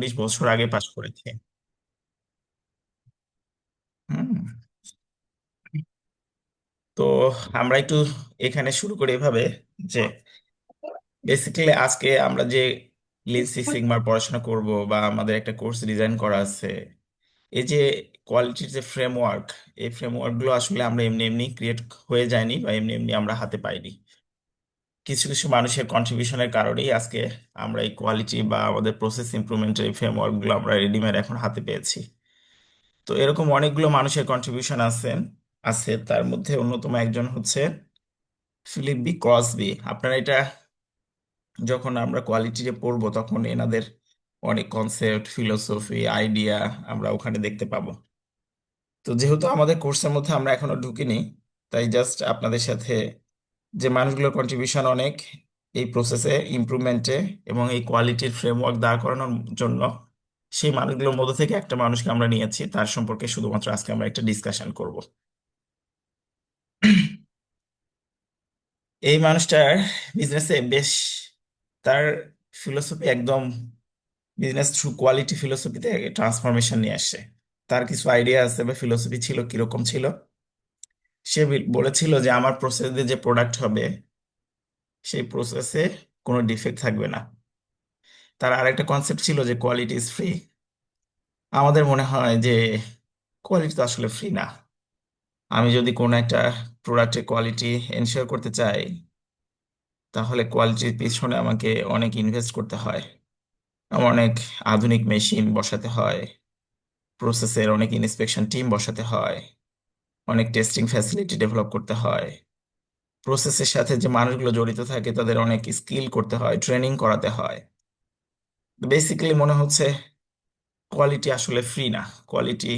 19 বছর আগে পাশ করেছি। হুম। তো আমরা একটু এখানে শুরু করি এভাবে যে বেসিক্যালি আজকে আমরা যে লিন সিক্স সিগমার পড়াশোনা করব বা আমাদের একটা কোর্স ডিজাইন করা আছে, এই যে কোয়ালিটির যে ফ্রেমওয়ার্ক, এই ফ্রেমওয়ার্ক গুলো আসলে আমরা এমনি এমনি ক্রিয়েট হয়ে যায়নি বা এমনি এমনি আমরা হাতে পাইনি। কিছু কিছু মানুষের কন্ট্রিবিউশনের কারণেই আজকে আমরা এই কোয়ালিটি বা আমাদের প্রসেস ইমপ্রুভমেন্টের এই ফ্রেমওয়ার্ক গুলো আমরা রেডিমেড এখন হাতে পেয়েছি। তো এরকম অনেকগুলো মানুষের কন্ট্রিবিউশন আছে তার মধ্যে অন্যতম একজন হচ্ছে ফিলিপ বি ক্রসবি। আপনারা এটা যখন আমরা কোয়ালিটিতে পড়বো তখন এনাদের অনেক কনসেপ্ট, ফিলোসফি, আইডিয়া আমরা ওখানে দেখতে পাবো। তো যেহেতু আমাদের কোর্সের মধ্যে আমরা এখনো ঢুকিনি, তাই জাস্ট আপনাদের সাথে যে মানুষগুলোর কন্ট্রিবিউশন অনেক এই প্রসেসে ইমপ্রুভমেন্টে এবং এই কোয়ালিটির ফ্রেমওয়ার্ক দাঁড় করানোর জন্য, সেই মানুষগুলোর মধ্যে থেকে একটা মানুষকে আমরা নিয়েছি, তার সম্পর্কে শুধুমাত্র আজকে আমরা একটা ডিসকাশন করব। এই মানুষটার বিজনেসে বেশ, তার ফিলোসফি একদম বিজনেস থ্রু কোয়ালিটি ফিলোসফিতে ট্রান্সফরমেশন নিয়ে আসে। তার কিছু আইডিয়া আছে বা ফিলোসফি ছিল, কিরকম ছিল। সে বলেছিল যে আমার প্রসেস দিয়ে যে প্রোডাক্ট হবে সেই প্রসেসে কোনো ডিফেক্ট থাকবে না। তার আরেকটা কনসেপ্ট ছিল যে কোয়ালিটি ইজ ফ্রি। আমাদের মনে হয় যে কোয়ালিটি তো আসলে ফ্রি না। আমি যদি কোনো একটা প্রোডাক্টের কোয়ালিটি এনশিওর করতে চাই, তাহলে কোয়ালিটির পিছনে আমাকে অনেক ইনভেস্ট করতে হয়। আমার অনেক আধুনিক মেশিন বসাতে হয়, প্রসেসের অনেক ইন্সপেকশন টিম বসাতে হয়, অনেক টেস্টিং ফ্যাসিলিটি ডেভেলপ করতে হয়, প্রসেসের সাথে যে মানুষগুলো জড়িত থাকে তাদের অনেক স্কিল করতে হয়, ট্রেনিং করাতে হয়। বেসিক্যালি মনে হচ্ছে কোয়ালিটি আসলে ফ্রি না। কোয়ালিটি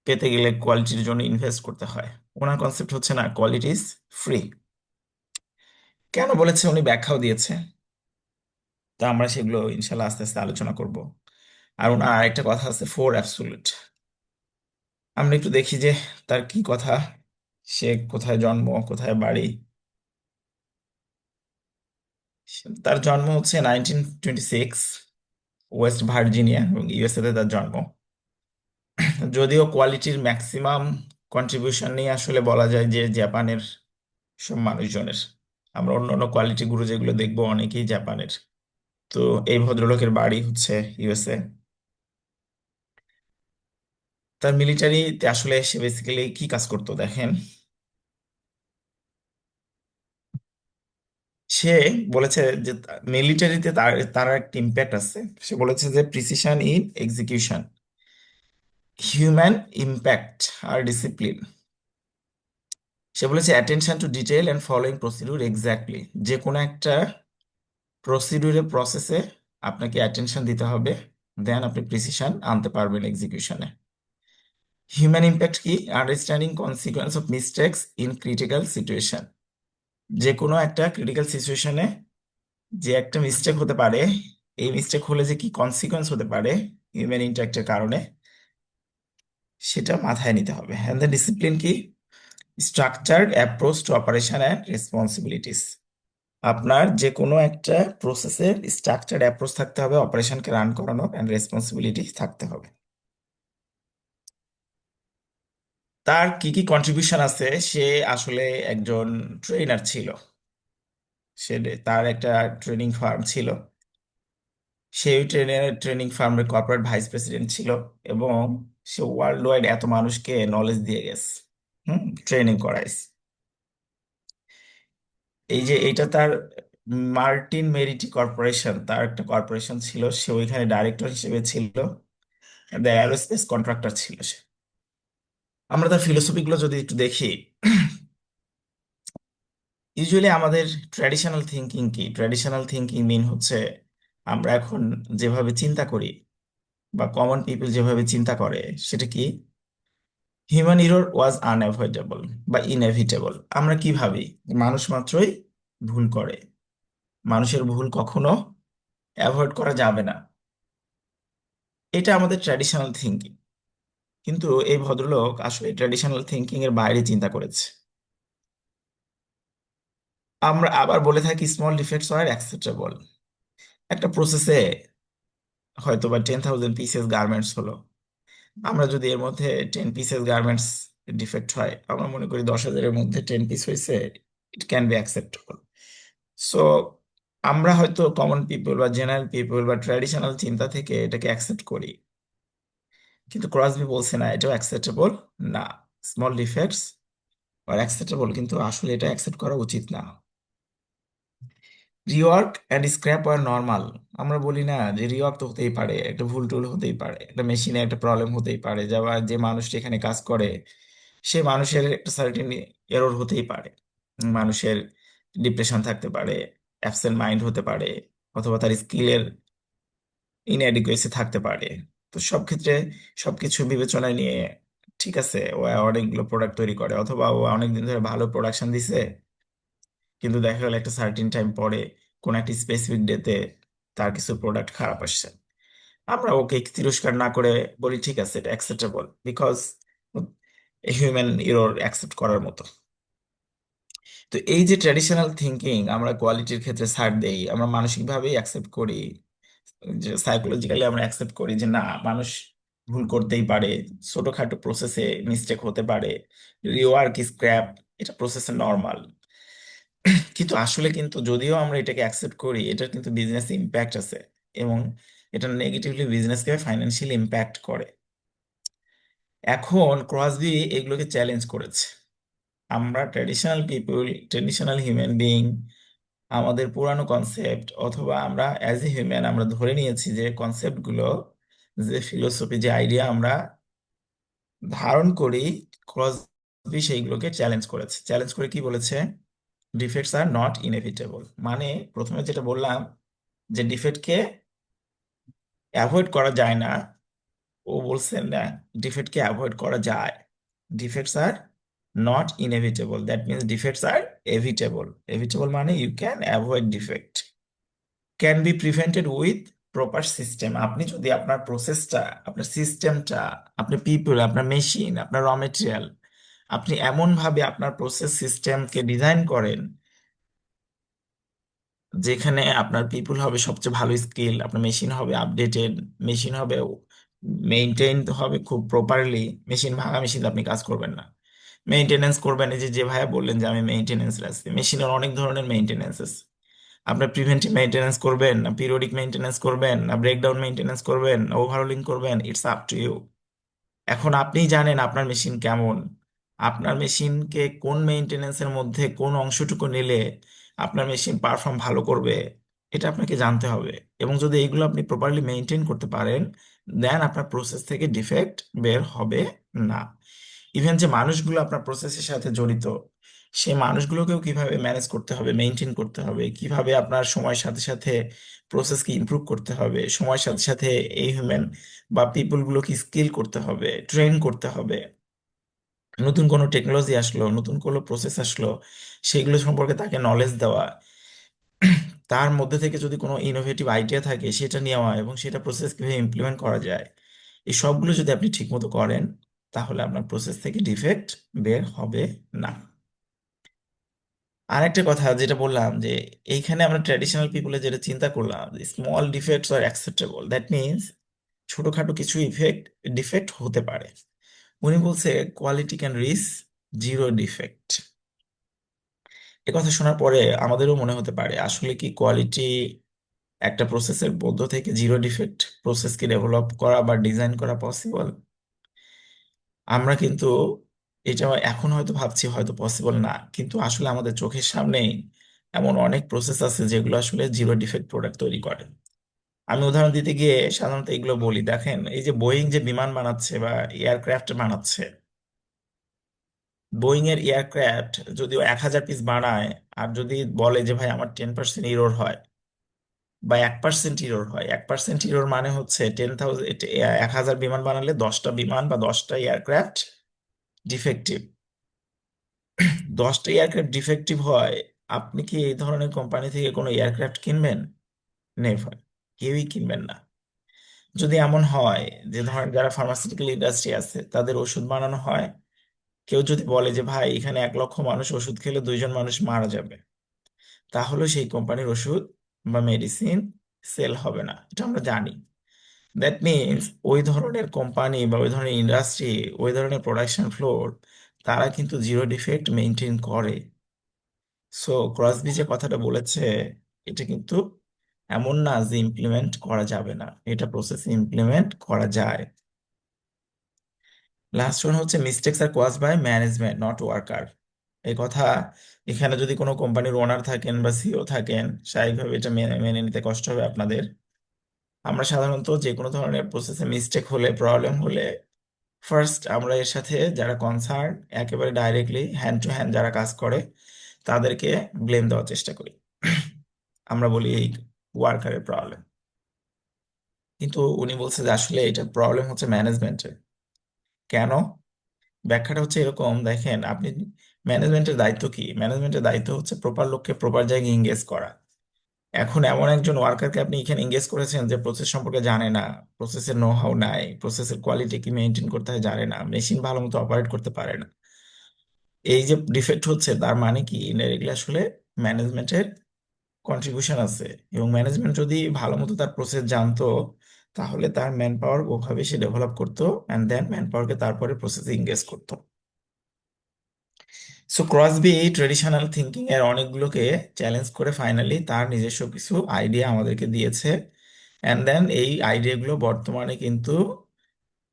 পেতে গেলে কোয়ালিটির জন্য ইনভেস্ট করতে হয়। ওনার কনসেপ্ট হচ্ছে না, কোয়ালিটি ইজ ফ্রি। কেন বলেছে উনি ব্যাখ্যাও দিয়েছে। তো আমরা সেগুলো ইনশাল্লাহ আস্তে আস্তে আলোচনা করব। আর ওনার আরেকটা কথা আছে, ফোর অ্যাবসোলিউট। আমরা একটু দেখি যে তার কি কথা। সে কোথায় জন্ম, কোথায় বাড়ি। তার জন্ম হচ্ছে 1926, ওয়েস্ট ভার্জিনিয়া, এবং ইউএসএ তে তার জন্ম। যদিও কোয়ালিটির ম্যাক্সিমাম কন্ট্রিবিউশন নিয়ে আসলে বলা যায় যে জাপানের সব মানুষজনের। আমরা অন্য অন্য কোয়ালিটি গুলো যেগুলো দেখবো অনেকেই জাপানের। তো এই ভদ্রলোকের বাড়ি হচ্ছে ইউএসএ। তার মিলিটারিতে আসলে সে বেসিক্যালি কি কাজ করতো দেখেন। সে বলেছে যে মিলিটারিতে তার তার একটা ইম্প্যাক্ট আছে। সে বলেছে যে precision in execution, human impact আর ডিসিপ্লিন। সে বলেছে attention to detail and following procedure exactly. যে কোনো একটা প্রসিডিউরে, প্রসেসে আপনাকে অ্যাটেনশন দিতে হবে, দেন আপনি প্রিসিশন আনতে পারবেন এক্সিকিউশনে। হিউম্যান ইম্প্যাক্ট কি? Understanding consequence of mistakes in critical situation. যে কোনো একটা ক্রিটিক্যাল সিচুয়েশনে যে একটা মিস্টেক হতে পারে, এই মিস্টেক হলে যে কি কনসিকোয়েন্স হতে পারে হিউম্যান ইন্টারেক্টের কারণে, সেটা মাথায় নিতে হবে। অ্যান্ড দ্য ডিসিপ্লিন কি? Structured approach two operation and responsibilities. আপনার যে কোনো একটা প্রসেসের স্ট্রাকচার্ড অ্যাপ্রোচ থাকতে হবে, অপারেশনকে রান করানোর, অ্যান্ড রেসপন্সিবিলিটি থাকতে হবে। তার কি কি কন্ট্রিবিউশন আছে? সে আসলে একজন ট্রেনার ছিল। সে তার একটা ট্রেনিং ফার্ম ছিল। সেই ট্রেনিং ফার্মের কর্পোরেট ভাইস প্রেসিডেন্ট ছিল। এবং সে ওয়ার্ল্ড ওয়াইড এত মানুষকে নলেজ দিয়ে গেছে, ট্রেনিং করাইছে। এই যে এইটা তার মার্টিন মেরিটি কর্পোরেশন, তার একটা কর্পোরেশন ছিল, সে ওইখানে ডাইরেক্টর হিসেবে ছিল। এরোস্পেস কন্ট্রাক্টর ছিল সে। আমরা তার ফিলোসফি গুলো যদি একটু দেখি, ইউজুয়ালি আমাদের ট্র্যাডিশনাল থিঙ্কিং কি? ট্র্যাডিশনাল থিঙ্কিং মিন হচ্ছে আমরা এখন যেভাবে চিন্তা করি বা কমন পিপল যেভাবে চিন্তা করে, সেটা কি? হিউম্যান ইরর ওয়াজ আনঅ্যাভয়েডেবল বা ইনএভিটেবল। আমরা কি ভাবি? মানুষ মাত্রই ভুল করে, মানুষের ভুল কখনো অ্যাভয়েড করা যাবে না। এটা আমাদের ট্র্যাডিশনাল থিঙ্কিং। কিন্তু এই ভদ্রলোক আসলে ট্র্যাডিশনাল থিঙ্কিং এর বাইরে চিন্তা করেছে। আমরা আবার বলে থাকি স্মল ডিফেক্টস আর অ্যাকসেপ্টেবল। একটা প্রসেসে হয়তো বা 10,000 পিসেস গার্মেন্টস হলো। আমরা যদি এর মধ্যে 10 পিসেস গার্মেন্টস ডিফেক্ট হয়, আমরা মনে করি 10,000-এর মধ্যে 10 পিস হয়েছে, it can be acceptable. So আমরা হয়তো কমন পিপল বা জেনারেল পিপল বা ট্র্যাডিশনাল চিন্তা থেকে এটাকে অ্যাকসেপ্ট করি, কিন্তু ক্রসবি বলছে না এটাও অ্যাকসেপ্টেবল না। স্মল ডিফেক্টস আর অ্যাকসেপ্টেবল, কিন্তু আসলে এটা অ্যাকসেপ্ট করা উচিত না। রিওয়ার্ক অ্যান্ড স্ক্র্যাপ আর নর্মাল। আমরা বলি না যে রিওয়ার্ক তো হতেই পারে, একটা ভুল টুল হতেই পারে, একটা মেশিনে একটা প্রবলেম হতেই পারে, যা বা যে মানুষটি এখানে কাজ করে সে মানুষের একটা সার্টেন এরর হতেই পারে। মানুষের ডিপ্রেশন থাকতে পারে, অ্যাবসেন্ট মাইন্ড হতে পারে, অথবা তার স্কিলের ইনএডিকুয়েসি থাকতে পারে। তো সব ক্ষেত্রে সবকিছু বিবেচনায় নিয়ে ঠিক আছে, ও অনেকগুলো প্রোডাক্ট তৈরি করে, অথবা ও অনেকদিন ধরে ভালো প্রোডাকশন দিছে, কিন্তু দেখা গেল একটা সার্টিন টাইম পরে কোন একটা স্পেসিফিক ডেতে তার কিছু প্রোডাক্ট খারাপ আসছে, আমরা ওকে তিরস্কার না করে বলি ঠিক আছে এটা acceptable, because human error accept করার মতো। তো এই যে ট্র্যাডিশনাল থিঙ্কিং, আমরা কোয়ালিটির ক্ষেত্রে ছাড় দেই, আমরা মানসিকভাবেই অ্যাকসেপ্ট করি, যে সাইকোলজিক্যালি আমরা অ্যাকসেপ্ট করি যে না, মানুষ ভুল করতেই পারে, ছোটখাটো প্রসেসে মিস্টেক হতে পারে, রিওয়ার্ক স্ক্র্যাপ, এটা প্রসেসে নর্মাল। কিন্তু আসলে কিন্তু যদিও আমরা এটাকে অ্যাকসেপ্ট করি, এটার কিন্তু বিজনেস ইম্প্যাক্ট আছে, এবং এটা নেগেটিভলি বিজনেসকে ফাইন্যান্সিয়ালি ইম্প্যাক্ট করে। এখন ক্রসবি এগুলোকে চ্যালেঞ্জ করেছে। আমরা traditional people, traditional human being, আমাদের পুরানো কনসেপ্ট, অথবা আমরা অ্যাজ এ হিউম্যান আমরা ধরে নিয়েছি যে কনসেপ্টগুলো, যে ফিলোসফি, যে আইডিয়া আমরা ধারণ করি, ক্রসবি সেইগুলোকে চ্যালেঞ্জ করেছে। চ্যালেঞ্জ করে কি বলেছে? Defects are not inevitable. মানে প্রথমে যেটা বললাম যে ডিফেক্টকে অ্যাভয়েড করা যায় না, ও বলছেন না, ডিফেক্টকে অ্যাভয়েড করা যায়। Defects are not inevitable, that means defects are evitable. Evitable মানে you can avoid defect, can be prevented with proper system. আপনি যদি আপনার প্রসেসটা, আপনার সিস্টেমটা, আপনার পিপল, আপনার মেশিন, আপনার র মেটেরিয়াল, আপনি এমন ভাবে আপনার প্রসেস সিস্টেমকে ডিজাইন করেন যেখানে আপনার পিপুল হবে সবচেয়ে ভালো স্কিল, আপনার মেশিন হবে আপডেটেড, মেশিন হবে মেইনটেইন হবে খুব প্রপারলি। মেশিন ভাঙা মেশিন আপনি কাজ করবেন না, মেইনটেনেন্স করবেন। এই যে যে ভাইয়া বললেন যে আমি মেইনটেনেন্স রাখছি, মেশিনের অনেক ধরনের মেইনটেনেন্স আছে। আপনার প্রিভেন্টিভ মেইনটেনেন্স করবেন না পিরিয়ডিক মেইনটেনেন্স করবেন না ব্রেকডাউন মেইনটেনেন্স করবেন না ওভারহোলিং করবেন, ইটস আপ টু ইউ। এখন আপনি জানেন আপনার মেশিন কেমন, আপনার মেশিনকে কোন মেইনটেনেন্সের মধ্যে কোন অংশটুকু নিলে আপনার মেশিন পারফর্ম ভালো করবে, এটা আপনাকে জানতে হবে। এবং যদি এইগুলো আপনি প্রপারলি মেনটেন করতে পারেন, দেন আপনার প্রসেস থেকে ডিফেক্ট বের হবে না। ইভেন যে মানুষগুলো আপনার প্রসেসের সাথে জড়িত, সেই মানুষগুলোকেও কিভাবে ম্যানেজ করতে হবে, মেনটেন করতে হবে, কিভাবে আপনার সময়ের সাথে সাথে প্রসেসকে ইমপ্রুভ করতে হবে, সময়ের সাথে সাথে এই হিউম্যান বা পিপল গুলোকে স্কিল করতে হবে, ট্রেন করতে হবে। নতুন কোনো টেকনোলজি আসলো, নতুন কোনো প্রসেস আসলো, সেগুলো সম্পর্কে তাকে নলেজ দেওয়া, তার মধ্যে থেকে যদি কোনো ইনোভেটিভ আইডিয়া থাকে সেটা নেওয়া, এবং সেটা প্রসেস কিভাবে ইমপ্লিমেন্ট করা যায়, এই সবগুলো যদি আপনি ঠিকমতো করেন, তাহলে আপনার প্রসেস থেকে ডিফেক্ট বের হবে না। আর একটা কথা যেটা বললাম যে এইখানে আমরা ট্র্যাডিশনাল পিপলের যেটা চিন্তা করলাম, small defects are acceptable, that means ছোটখাটো কিছু ডিফেক্ট হতে পারে। উনি বলছে quality can reach zero defect. এ কথা শোনার পরে আমাদেরও মনে হতে পারে আসলে কি কোয়ালিটি একটা প্রসেসের মধ্য থেকে জিরো ডিফেক্ট প্রসেসকে ডেভেলপ করা বা ডিজাইন করা পসিবল? আমরা কিন্তু এটা এখন হয়তো ভাবছি হয়তো পসিবল না, কিন্তু আসলে আমাদের চোখের সামনেই এমন অনেক প্রসেস আছে যেগুলো আসলে জিরো ডিফেক্ট প্রোডাক্ট তৈরি করে। আমি উদাহরণ দিতে গিয়ে সাধারণত এগুলো বলি, দেখেন এই যে বোয়িং যে বিমান বানাচ্ছে বা এয়ারক্রাফট বানাচ্ছে, বোয়িং এর এয়ারক্রাফট যদিও 1,000 পিস বানায়, আর যদি বলে যে ভাই আমার 10% ইরোর হয় বা 1% ইরোর হয়, 1% ইরোর মানে হচ্ছে 10,000, 1,000 বিমান বানালে 10টা বিমান বা 10টা এয়ারক্রাফট ডিফেক্টিভ। 10টা এয়ারক্রাফট ডিফেক্টিভ হয়, আপনি কি এই ধরনের কোম্পানি থেকে কোনো এয়ারক্রাফট কিনবেন? নেভার, কেউই কিনবেন না। যদি এমন হয় যে ধরেন যারা ফার্মাসিউটিক্যাল ইন্ডাস্ট্রি আছে তাদের ওষুধ বানানো হয়, কেউ যদি বলে যে ভাই এখানে 1 লক্ষ মানুষ ওষুধ খেলে 2জন মানুষ মারা যাবে, তাহলে সেই কোম্পানির ওষুধ বা মেডিসিন সেল হবে না, এটা আমরা জানি। দ্যাট মিনস ওই ধরনের কোম্পানি বা ওই ধরনের ইন্ডাস্ট্রি, ওই ধরনের প্রোডাকশন ফ্লোর, তারা কিন্তু জিরো ডিফেক্ট মেনটেন করে। সো ক্রসবি যে কথাটা বলেছে, এটা কিন্তু এমন না যে ইমপ্লিমেন্ট করা যাবে না, এটা প্রসেসে ইমপ্লিমেন্ট করা যায়। লাস্ট ওয়ান হচ্ছে মিস্টেক্স আর cause by management not worker. এই কথা, এখানে যদি কোনো কোম্পানির ওনার থাকেন বা সিও থাকেন, স্বাভাবিকভাবে এটা মেনে মেনে নিতে কষ্ট হবে আপনাদের। আমরা সাধারণত যে কোনো ধরনের প্রসেসে মিস্টেক হলে, প্রবলেম হলে, ফার্স্ট আমরা এর সাথে যারা কনসার্ন, একেবারে ডাইরেক্টলি হ্যান্ড টু হ্যান্ড যারা কাজ করে, তাদেরকে ব্লেম দেওয়ার চেষ্টা করি। আমরা বলি এই ওয়ার্কারের প্রবলেম, কিন্তু উনি বলছে যে আসলে এটা প্রবলেম হচ্ছে ম্যানেজমেন্টের। কেন? ব্যাখ্যাটা হচ্ছে এরকম, দেখেন আপনি, ম্যানেজমেন্টের দায়িত্ব কি? ম্যানেজমেন্টের দায়িত্ব হচ্ছে প্রপার লোককে প্রপার জায়গায় এঙ্গেজ করা। এখন এমন একজন ওয়ার্কারকে আপনি এখানে এঙ্গেজ করেছেন যে প্রসেস সম্পর্কে জানে না, প্রসেসের নো হাউ নাই, প্রসেসের কোয়ালিটি কি মেনটেন করতে হয় জানে না, মেশিন ভালো মতো অপারেট করতে পারে না। এই যে ডিফেক্ট হচ্ছে, তার মানে কি ইনডাইরেক্টলি আসলে ম্যানেজমেন্টের কন্ট্রিবিউশন আছে। এবং ম্যানেজমেন্ট যদি ভালো মতো তার প্রসেস জানতো, তাহলে তার ম্যান পাওয়ার ওভাবে সে ডেভেলপ করতো, অ্যান্ড দেন ম্যান পাওয়ারকে তারপরে প্রসেসে এঙ্গেজ করতো। সো ক্রসবি এই ট্রেডিশনাল থিঙ্কিং এর অনেকগুলোকে চ্যালেঞ্জ করে ফাইনালি তার নিজস্ব কিছু আইডিয়া আমাদেরকে দিয়েছে। অ্যান্ড দেন এই আইডিয়াগুলো বর্তমানে কিন্তু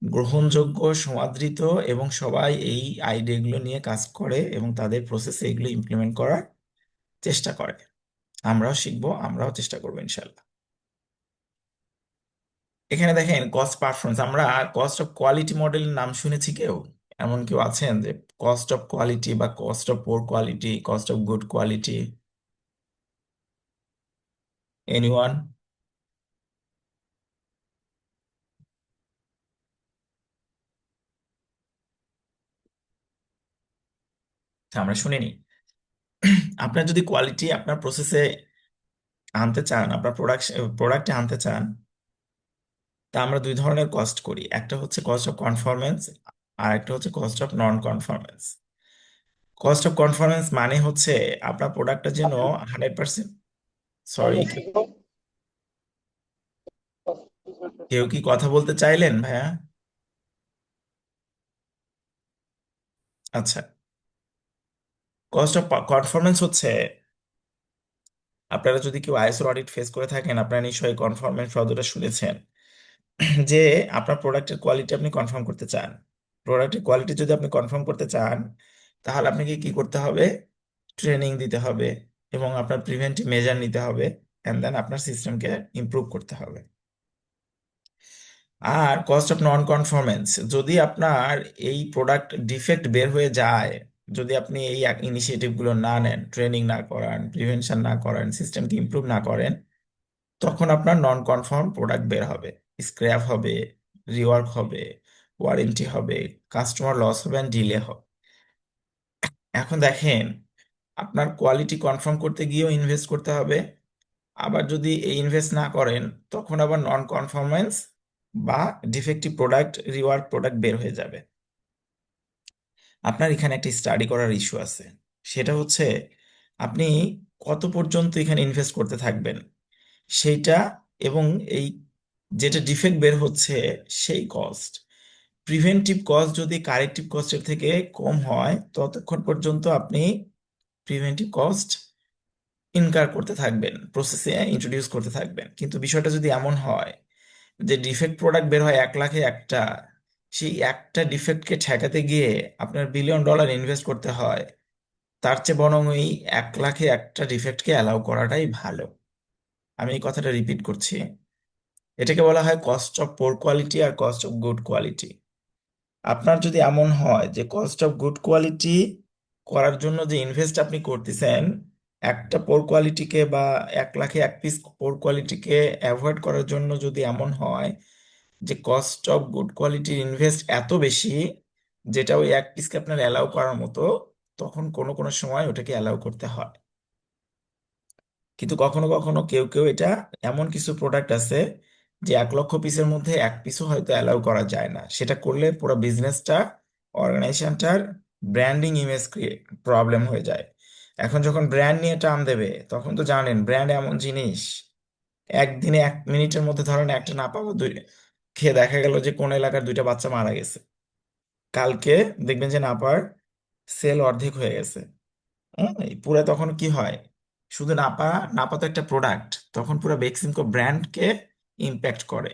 গ্রহণযোগ্য, সমাদৃত, এবং সবাই এই আইডিয়াগুলো নিয়ে কাজ করে এবং তাদের প্রসেসে এগুলো ইমপ্লিমেন্ট করার চেষ্টা করে। আমরাও শিখবো, আমরাও চেষ্টা করবো ইনশাল্লাহ। এখানে দেখেন কস্ট পারফরমেন্স, আমরা কস্ট অফ কোয়ালিটি মডেলের নাম শুনেছি কেউ? এমন কেউ আছেন যে কস্ট অফ কোয়ালিটি বা cost of poor quality, cost of good quality? Anyone? আমরা শুনিনি। আপনার যদি কোয়ালিটি আপনার প্রসেসে আনতে চান, আপনার প্রোডাক্টে আনতে চান, তা আমরা দুই ধরনের কস্ট করি। একটা হচ্ছে কস্ট অফ কনফরমেন্স, আর একটা হচ্ছে cost of non conformance. Cost of conformance মানে হচ্ছে আপনার প্রোডাক্টটা যেন 100%। সরি, কেউ কি কথা বলতে চাইলেন ভাইয়া? আচ্ছা, কস্ট অফ কনফরমেন্স হচ্ছে, আপনারা যদি কেউ আইএসও অডিট ফেস করে থাকেন, আপনারা নিশ্চয়ই কনফরমেন্স শব্দটা শুনেছেন। যে আপনার প্রোডাক্টের কোয়ালিটি আপনি কনফার্ম করতে চান, প্রোডাক্টের কোয়ালিটি যদি আপনি কনফার্ম করতে চান, তাহলে আপনাকে কি করতে হবে? ট্রেনিং দিতে হবে, এবং আপনার প্রিভেন্টিভ মেজার নিতে হবে, এন্ড দেন আপনার সিস্টেমকে ইমপ্রুভ করতে হবে। আর কস্ট অফ নন কনফরমেন্স, যদি আপনার এই প্রোডাক্ট ডিফেক্ট বের হয়ে যায়, যদি আপনি এই ইনিশিয়েটিভ গুলো না নেন, ট্রেনিং না করান, প্রিভেনশন না করেন, সিস্টেমকে ইমপ্রুভ না করেন, তখন আপনার নন কনফার্ম প্রোডাক্ট বের হবে, স্ক্র্যাপ হবে, রিওয়ার্ক হবে, ওয়ারেন্টি হবে, কাস্টমার লস হবে, ডিলে হবে। এখন দেখেন, আপনার কোয়ালিটি কনফার্ম করতে গিয়েও ইনভেস্ট করতে হবে। আবার যদি এই ইনভেস্ট না করেন, তখন আবার নন কনফরমেন্স বা ডিফেক্টিভ প্রোডাক্ট, রিওয়ার্ক প্রোডাক্ট বের হয়ে যাবে। আপনার এখানে একটা স্টাডি করার ইস্যু আছে। সেটা হচ্ছে আপনি কত পর্যন্ত এখানে ইনভেস্ট করতে থাকবেন সেইটা, এবং এই যেটা ডিফেক্ট বের হচ্ছে সেই কস্ট, প্রিভেন্টিভ কস্ট যদি কারেক্টিভ কস্টের থেকে কম হয়, ততক্ষণ পর্যন্ত আপনি প্রিভেন্টিভ কস্ট ইনকার করতে থাকবেন, প্রসেসে ইন্ট্রোডিউস করতে থাকবেন। কিন্তু বিষয়টা যদি এমন হয় যে ডিফেক্ট প্রোডাক্ট বের হয় 1 লাখে একটা, সেই একটা ডিফেক্টকে ঠেকাতে গিয়ে আপনার $1 বিলিয়ন ইনভেস্ট করতে হয়, তার চেয়ে বরং ওই 1 লাখে একটা ডিফেক্টকে অ্যালাউ করাটাই ভালো। আমি এই কথাটা রিপিট করছি, এটাকে বলা হয় কস্ট অফ পোর কোয়ালিটি আর কস্ট অফ গুড কোয়ালিটি। আপনার যদি এমন হয় যে কস্ট অফ গুড কোয়ালিটি করার জন্য যে ইনভেস্ট আপনি করতেছেন, একটা পোর কোয়ালিটিকে বা 1 লাখে এক পিস পোর কোয়ালিটিকে অ্যাভয়েড করার জন্য যদি এমন হয় যে কস্ট অফ গুড কোয়ালিটির ইনভেস্ট এত বেশি, যেটা ওই এক পিসকে আপনার অ্যালাউ করার মতো, তখন কোনো কোনো সময় ওটাকে অ্যালাউ করতে হয়। কিন্তু কখনো কখনো কেউ কেউ এটা, এমন কিছু প্রোডাক্ট আছে যে 1 লক্ষ পিসের মধ্যে এক পিসও হয়তো অ্যালাউ করা যায় না। সেটা করলে পুরো বিজনেসটা, অর্গানাইজেশনটার ব্র্যান্ডিং ইমেজ প্রবলেম হয়ে যায়। এখন যখন ব্র্যান্ড নিয়ে টার্ম দেবে, তখন তো জানেন ব্র্যান্ড এমন জিনিস, একদিনে 1 মিনিটের মধ্যে ধরেন একটা না পাবো, খেয়ে দেখা গেল যে কোন এলাকার দুইটা বাচ্চা মারা গেছে। কালকে দেখবেন যে নাপার সেল অর্ধেক হয়ে গেছে। এই পুরো তখন কি হয়, শুধু নাপা, নাপা তো একটা প্রোডাক্ট, তখন পুরো বেক্সিমকো ব্র্যান্ডকে ইম্প্যাক্ট করে।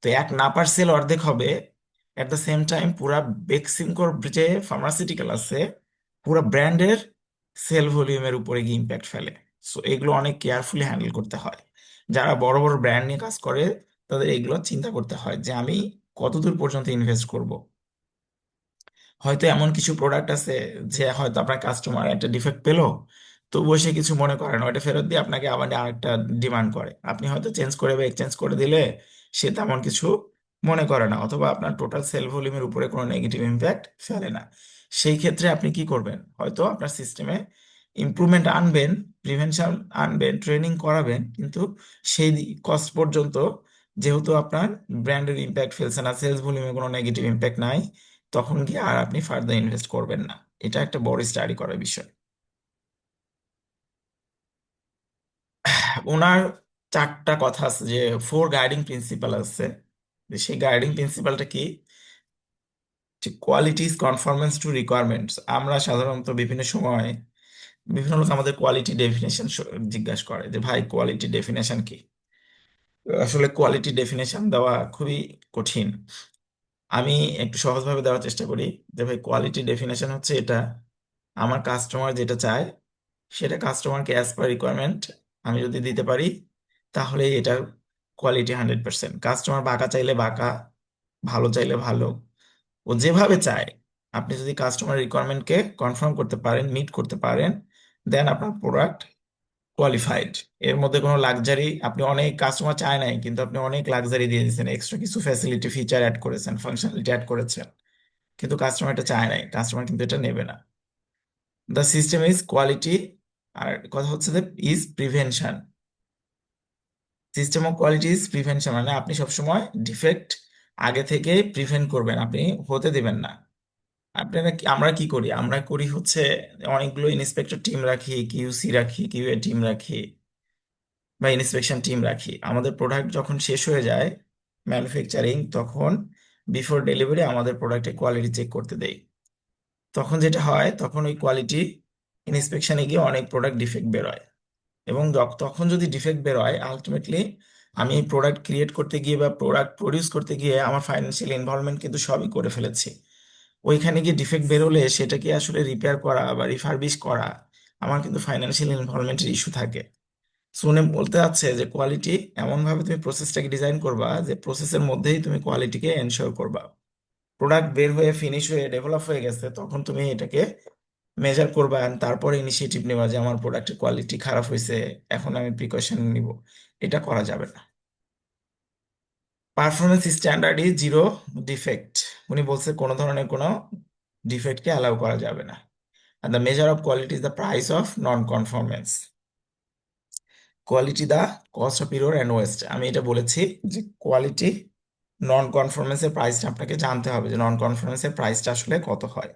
তো এক নাপার সেল অর্ধেক হবে, এট দ্য সেম টাইম পুরা বেক্সিমকোর যে ফার্মাসিউটিক্যাল আছে পুরো ব্র্যান্ডের সেল ভলিউমের উপরে গিয়ে ইম্প্যাক্ট ফেলে। সো এগুলো অনেক কেয়ারফুলি হ্যান্ডেল করতে হয়। যারা বড় বড় ব্র্যান্ড নিয়ে কাজ করে তাদের এগুলো চিন্তা করতে হয় যে আমি কতদূর পর্যন্ত ইনভেস্ট করব। হয়তো এমন কিছু প্রোডাক্ট আছে যে হয়তো আপনার কাস্টমার একটা ডিফেক্ট পেলো, তবুও সে কিছু মনে করে না, ওটা ফেরত দিয়ে আপনাকে আবার আরেকটা ডিমান্ড করে, আপনি হয়তো চেঞ্জ করে বা এক্সচেঞ্জ করে দিলে সে তেমন কিছু মনে করে না, অথবা আপনার টোটাল সেল ভলিউমের উপরে কোনো নেগেটিভ ইম্প্যাক্ট ফেলে না। সেই ক্ষেত্রে আপনি কি করবেন, হয়তো আপনার সিস্টেমে ইমপ্রুভমেন্ট আনবেন, প্রিভেনশন আনবেন, ট্রেনিং করাবেন, কিন্তু সেই কস্ট পর্যন্ত যেহেতু আপনার ব্র্যান্ডের ইম্প্যাক্ট ফেলছে না, সেলস ভলিউমে কোনো নেগেটিভ ইম্প্যাক্ট নাই, তখন গিয়ে আর আপনি ফার্দার ইনভেস্ট করবেন না। এটা একটা বড় স্টাডি করার বিষয়। ওনার চারটা কথা আছে, যে ফোর গাইডিং প্রিন্সিপাল আছে। যে সেই গাইডিং প্রিন্সিপালটা কি, যে কোয়ালিটি ইজ কনফর্মেন্স টু রিকোয়ারমেন্টস। আমরা সাধারণত বিভিন্ন সময় বিভিন্ন লোক আমাদের কোয়ালিটি ডেফিনেশন জিজ্ঞাসা করে যে ভাই কোয়ালিটি ডেফিনেশন কি। আসলে কোয়ালিটি ডেফিনেশন দেওয়া খুবই কঠিন। আমি একটু সহজভাবে দেওয়ার চেষ্টা করি, যে ভাই কোয়ালিটি ডেফিনেশন হচ্ছে এটা, আমার কাস্টমার যেটা চায় সেটা কাস্টমারকে অ্যাজ পার রিকোয়ারমেন্ট আমি যদি দিতে পারি, তাহলে এটার কোয়ালিটি 100%। কাস্টমার বাঁকা চাইলে বাঁকা, ভালো চাইলে ভালো, ও যেভাবে চায়, আপনি যদি কাস্টমার রিকোয়ারমেন্টকে কনফার্ম করতে পারেন, মিট করতে পারেন, দেন আপনার প্রোডাক্ট কোয়ালিফাইড। এর মধ্যে কোনো লাক্সারি, আপনি অনেক কাস্টমার চায় নাই কিন্তু আপনি অনেক লাক্সারি দিয়ে দিয়েছেন, এক্সট্রা কিছু ফ্যাসিলিটি ফিচার অ্যাড করেছেন, ফাংশনালিটি অ্যাড করেছেন, কিন্তু কাস্টমার এটা চায় নাই, কাস্টমার কিন্তু এটা নেবে না। দ্য সিস্টেম ইজ কোয়ালিটি, আর কথা হচ্ছে যে is prevention. System of quality is prevention, মানে আপনি সবসময় ডিফেক্ট আগে থেকে প্রিভেন্ট করবেন, আপনি হতে দিবেন না। আমরা কি করি, আমরা করি হচ্ছে অনেকগুলো ইন্সপেক্টর টিম রাখি, কিউসি রাখি, কিউএ টিম রাখি, বা ইন্সপেকশন টিম রাখি। আমাদের প্রোডাক্ট যখন শেষ হয়ে যায় ম্যানুফ্যাকচারিং, তখন বিফোর ডেলিভারি আমাদের প্রোডাক্টের কোয়ালিটি চেক করতে দেই। তখন যেটা হয়, তখন ওই কোয়ালিটি ইন্সপেকশনে গিয়ে অনেক প্রোডাক্ট ডিফেক্ট বেরোয়। এবং তখন যদি ডিফেক্ট বের হয়, আলটিমেটলি আমি প্রোডাক্ট ক্রিয়েট করতে গিয়ে বা প্রোডাক্ট প্রডিউস করতে গিয়ে আমার ফাইন্যান্সিয়াল ইনভলভমেন্ট কিন্তু সবই করে ফেলেছি। ওইখানে গিয়ে ডিফেক্ট বেরোলে সেটাকে আসলে রিপেয়ার করা বা রিফারবিশ করা, আমার কিন্তু ফাইন্যান্সিয়াল ইনভলভমেন্টের ইস্যু থাকে। সো উনি বলতে চাচ্ছে যে কোয়ালিটি এমন ভাবে তুমি প্রসেসটাকে ডিজাইন করবা যে প্রসেসের মধ্যেই তুমি কোয়ালিটিকে এনশিওর করবা। প্রোডাক্ট বের হয়ে ফিনিশ হয়ে ডেভেলপ হয়ে গেছে, তখন তুমি এটাকে মেজার করবা and তারপরে ইনিশিয়েটিভ নেবা যে আমার প্রোডাক্টের কোয়ালিটি খারাপ হয়েছে, এখন আমি প্রিকশন নিব। এটা করা যাবে না। Performance standard is zero defect. উনি বলছে কোনো ধরনের কোনো ডিফেক্টকে অ্যালাউ করা যাবে না। আর the measure of quality is the price of non conformance. Quality the cost of error and waste. আমি এটা বলেছি যে কোয়ালিটি নন কনফরমেন্সের প্রাইসটা আপনাকে জানতে হবে, যে নন কনফরমেন্সের প্রাইসটা আসলে কত হয়।